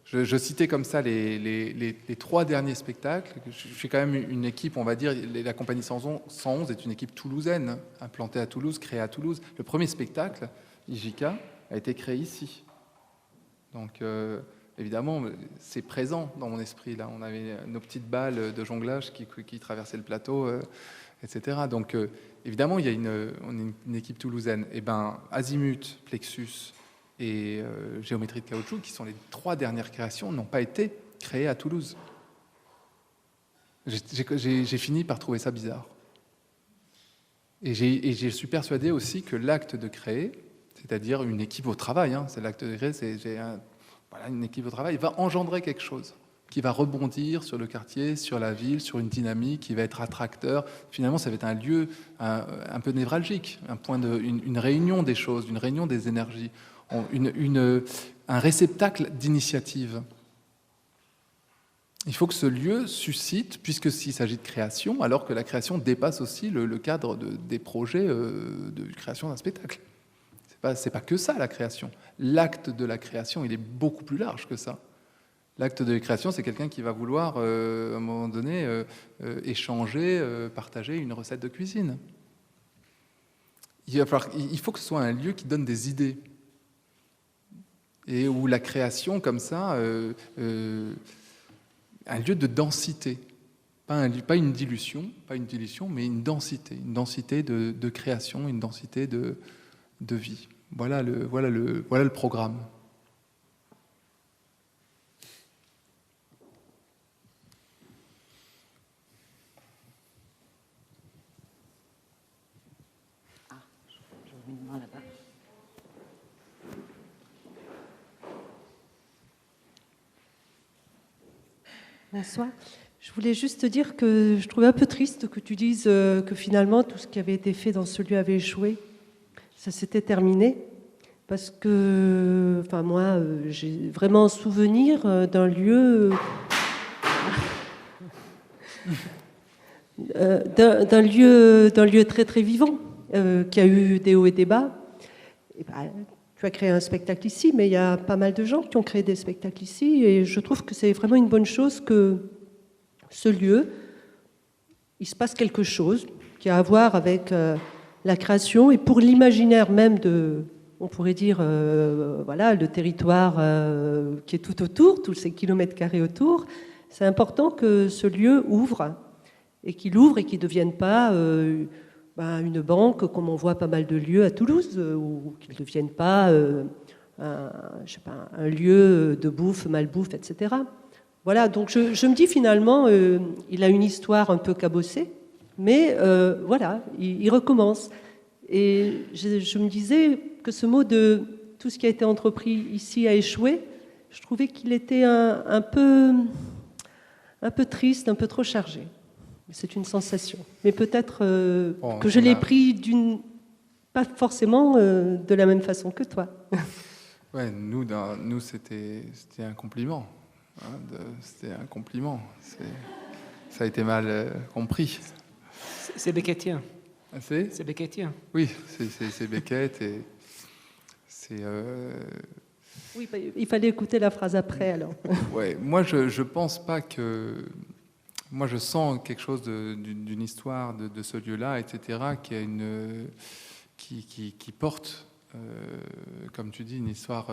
Je citais comme ça les 3 derniers spectacles. Je suis quand même une équipe, on va dire, la compagnie 111 est une équipe toulousaine, implantée à Toulouse, créée à Toulouse. Le premier spectacle, Ijika, a été créé ici. Donc, évidemment, c'est présent dans mon esprit. Là, on avait nos petites balles de jonglage qui traversaient le plateau, etc. Donc, évidemment, on est une équipe toulousaine. Et ben, Azimut, Plexus et Géométrie de caoutchouc, qui sont les 3 dernières créations, n'ont pas été créées à Toulouse. J'ai fini par trouver ça bizarre. Et je suis persuadé aussi que l'acte de créer, c'est-à-dire une équipe au travail, hein, c'est l'acte de créer, voilà, une équipe au travail, va engendrer quelque chose qui va rebondir sur le quartier, sur la ville, sur une dynamique, qui va être attracteur. Finalement, ça va être un lieu un peu névralgique, une réunion des choses, une réunion des énergies, un réceptacle d'initiative. Il faut que ce lieu suscite, puisque s'il s'agit de création, alors que la création dépasse aussi le cadre des projets de création d'un spectacle. C'est pas que ça, la création. L'acte de la création, il est beaucoup plus large que ça. L'acte de la création, c'est quelqu'un qui va vouloir, à un moment donné, échanger, partager une recette de cuisine. Il faut que ce soit un lieu qui donne des idées. Et où la création, comme ça, un lieu de densité. Pas une dilution, mais une densité de création, une densité de vie. Voilà le programme. Bonsoir. Je voulais juste te dire que je trouvais un peu triste que tu dises que finalement tout ce qui avait été fait dans ce lieu avait échoué. Ça s'était terminé. Parce que, enfin moi, j'ai vraiment souvenir d'un lieu, d'un lieu très très vivant, qui a eu des hauts et des bas. Et ben, tu as créé un spectacle ici, mais il y a pas mal de gens qui ont créé des spectacles ici, et je trouve que c'est vraiment une bonne chose que ce lieu, il se passe quelque chose qui a à voir avec la création et pour l'imaginaire même de, on pourrait dire, voilà, le territoire qui est tout autour, tous ces kilomètres carrés autour. C'est important que ce lieu ouvre et qu'il ne devienne pas une banque, comme on voit pas mal de lieux à Toulouse, ou qu'il ne devienne pas, un lieu de bouffe, malbouffe, etc. Voilà, donc je me dis finalement, il a une histoire un peu cabossée, mais voilà, il recommence. Et je me disais que ce mot de tout ce qui a été entrepris ici a échoué, je trouvais qu'il était un peu triste, un peu trop chargé. C'est une sensation. Mais peut-être que je l'ai pris pas forcément de la même façon que toi. Ouais, nous c'était un compliment. Hein, c'était un compliment. Ça a été mal compris. C'est beckettien. C'est beckettien. Oui, c'est Beckett et c'est... Oui, il fallait écouter la phrase après, alors. Ouais, moi, je pense pas que... Moi, je sens quelque chose d'une histoire de ce lieu-là, etc., qui porte, comme tu dis, une histoire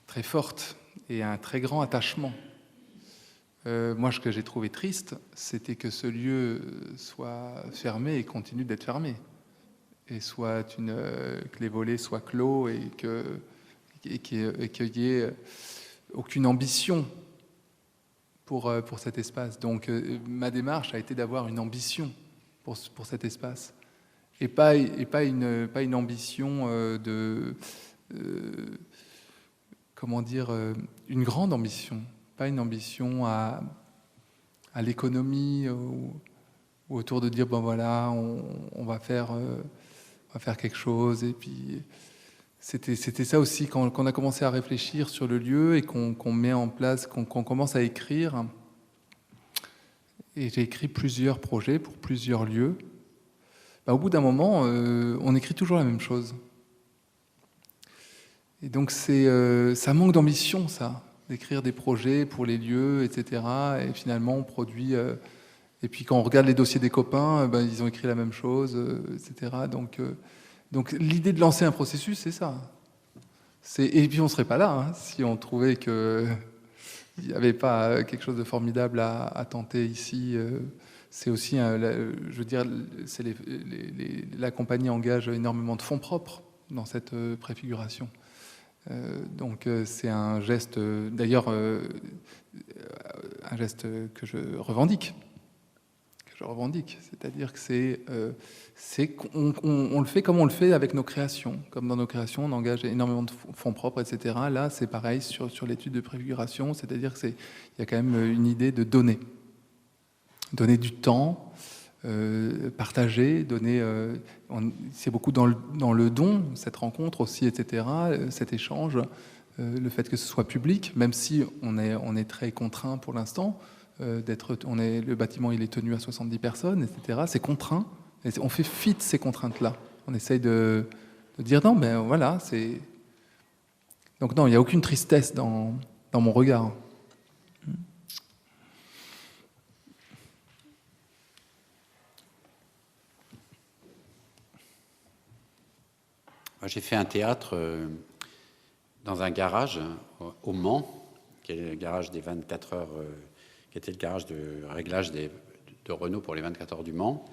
très forte et un très grand attachement. Moi, ce que j'ai trouvé triste, c'était que ce lieu soit fermé et continue d'être fermé. Et que les volets soient clos et qu'il y ait aucune ambition pour cet espace. Donc, ma démarche a été d'avoir une ambition pour cet espace. Et pas une ambition comment dire, une grande ambition. Pas une ambition à l'économie ou autour de dire, bon voilà, on va faire quelque chose. Et puis, c'était ça aussi, quand on a commencé à réfléchir sur le lieu et qu'on met en place, qu'on commence à écrire. Et j'ai écrit plusieurs projets pour plusieurs lieux. Au bout d'un moment, on écrit toujours la même chose. Et donc, ça manque d'ambition, ça. d'écrire des projets pour les lieux, etc. Et finalement, on produit... et puis quand on regarde les dossiers des copains, ils ont écrit la même chose, etc. Donc l'idée de lancer un processus, c'est ça. Et puis on ne serait pas là hein, si on trouvait qu'il n'y avait pas quelque chose de formidable à tenter ici. C'est aussi, je veux dire, la compagnie engage énormément de fonds propres dans cette préfiguration. Donc c'est un geste, d'ailleurs, un geste que je revendique. C'est-à-dire que on le fait comme on le fait avec nos créations. Comme dans nos créations, on engage énormément de fonds propres, etc. Là, c'est pareil sur l'étude de préfiguration, c'est-à-dire qu'il y a quand même une idée de donner du temps, partager, c'est beaucoup dans le don, cette rencontre aussi, etc., cet échange, le fait que ce soit public, même si on est très contraint pour l'instant, le bâtiment il est tenu à 70 personnes, etc., c'est contraint, et on fait fi de ces contraintes-là. On essaye de dire non, mais voilà, c'est... Donc non, il n'y a aucune tristesse dans mon regard. J'ai fait un théâtre dans un garage au Mans, qui est le garage des 24 heures, qui était le garage de réglage de Renault pour les 24 heures du Mans.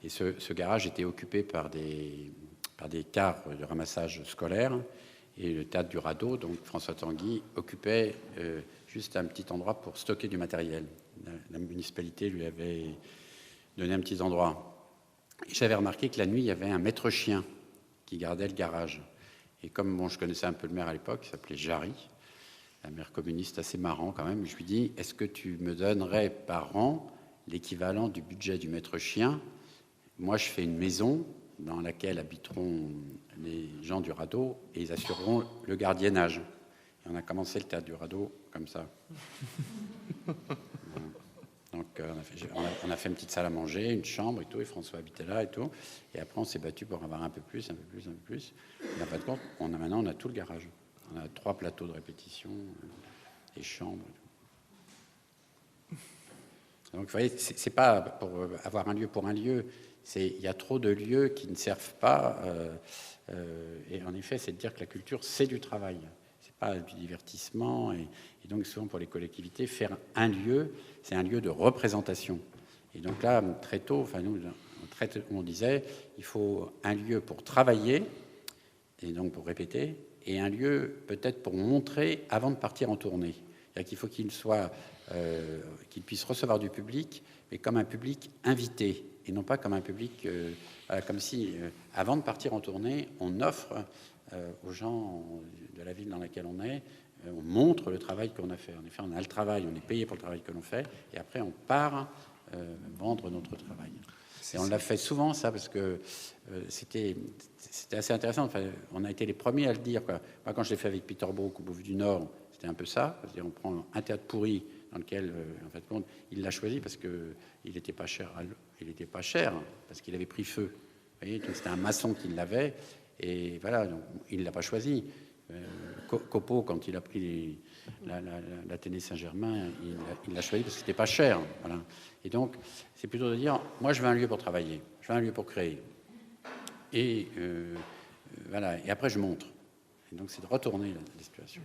Et ce garage était occupé par des cars de ramassage scolaire. Et le théâtre du Radeau, donc François Tanguy, occupait juste un petit endroit pour stocker du matériel. La municipalité lui avait donné un petit endroit. Et j'avais remarqué que la nuit, il y avait un maître-chien qui gardait le garage. Et comme je connaissais un peu le maire à l'époque, il s'appelait Jarry, un maire communiste assez marrant quand même, je lui dis, est-ce que tu me donnerais par an l'équivalent du budget du maître-chien? Moi, je fais une maison dans laquelle habiteront les gens du Radeau et ils assureront le gardiennage. Et on a commencé le théâtre du Radeau comme ça. Donc on a fait une petite salle à manger, une chambre et tout, et François habitait là et tout. Et après on s'est battu pour avoir un peu plus. Et en fin de compte, maintenant on a tout le garage. On a 3 plateaux de répétition, des chambres. Donc vous voyez, c'est pas pour avoir un lieu pour un lieu. Il y a trop de lieux qui ne servent pas. Et en effet, c'est de dire que la culture, c'est du travail. C'est pas du divertissement. Et donc souvent pour les collectivités, faire un lieu, c'est un lieu de représentation. Et donc là, très tôt, nous, on disait, il faut un lieu pour travailler, et donc pour répéter, et un lieu peut-être pour montrer avant de partir en tournée. C'est-à-dire qu'il faut qu'il puisse recevoir du public, mais comme un public invité, et non pas comme un public, comme si, avant de partir en tournée, on offre aux gens de la ville dans laquelle on est, on montre le travail qu'on a fait. En effet, on a le travail, on est payé pour le travail que l'on fait, et après on part vendre notre travail. Et on l'a fait souvent, ça, parce que c'était assez intéressant. Enfin, on a été les premiers à le dire, quoi. Moi, quand je l'ai fait avec Peter Brook au Bouffe du Nord, c'était un peu ça. C'est-à-dire, on prend un théâtre pourri dans lequel, en fait, il l'a choisi parce qu'il n'était pas cher. Il n'était pas cher parce qu'il avait pris feu. Vous voyez, c'était un maçon qui l'avait, et voilà, donc, il ne l'a pas choisi. Copeau, quand il a pris la Télé Saint-Germain, il l'a choisi parce que c'était pas cher. Voilà. Et donc, c'est plutôt de dire, moi, je veux un lieu pour travailler, je veux un lieu pour créer. Et voilà. Et après, je montre. Et donc, c'est de retourner la situation.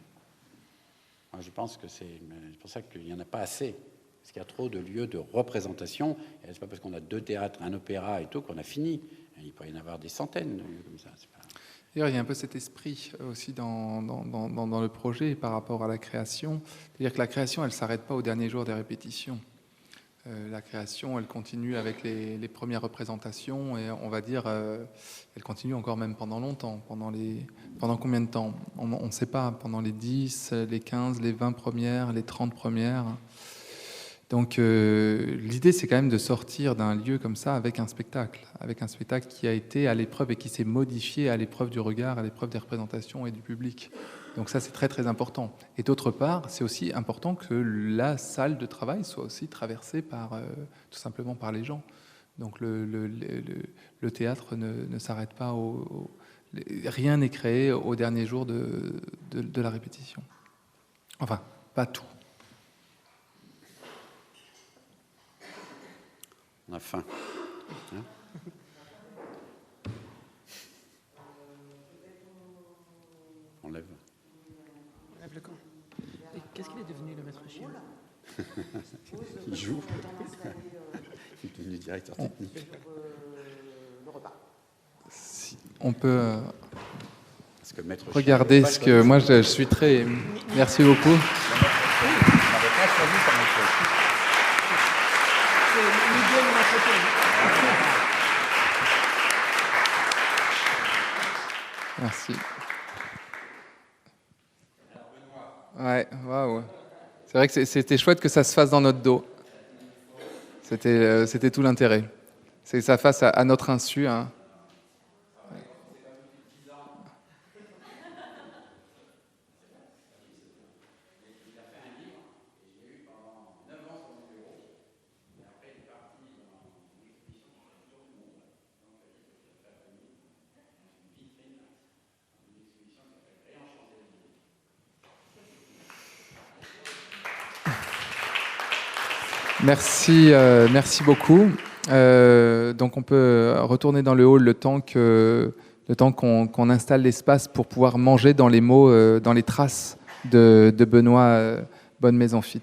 Moi, je pense que c'est pour ça qu'il n'y en a pas assez. Parce qu'il y a trop de lieux de représentation. Et c'est pas parce qu'on a 2 théâtres, un opéra et tout qu'on a fini. Il peut y en avoir des centaines de lieux comme ça. C'est pas... D'ailleurs, il y a un peu cet esprit aussi dans le projet par rapport à la création. C'est-à-dire que la création, elle ne s'arrête pas au dernier jour des répétitions. La création, elle continue avec les premières représentations et on va dire, elle continue encore même pendant longtemps. Pendant combien de temps? On ne sait pas. Pendant les 10, les 15, les 20 premières, les 30 premières. Donc l'idée, c'est quand même de sortir d'un lieu comme ça avec un spectacle qui a été à l'épreuve et qui s'est modifié à l'épreuve du regard, à l'épreuve des représentations et du public. Donc ça, c'est très très important. Et d'autre part, c'est aussi important que la salle de travail soit aussi traversée tout simplement par les gens. Donc le théâtre ne s'arrête pas rien n'est créé au dernier jour de la répétition. Enfin, pas tout. On a faim. Hein? On lève. Qu'est-ce qu'il est devenu, le maître chien? Il joue. Il est devenu directeur technique. On peut Parce que maître regarder ce que... Moi, je suis très... Merci beaucoup. Merci. Ouais, waouh. C'est vrai que c'était chouette que ça se fasse dans notre dos. C'était tout l'intérêt. C'est que ça fasse à notre insu. Hein. Merci, merci beaucoup. Donc on peut retourner dans le hall le temps qu'on installe l'espace pour pouvoir manger dans les mots, dans les traces de Benoît Bonne Maison Fit.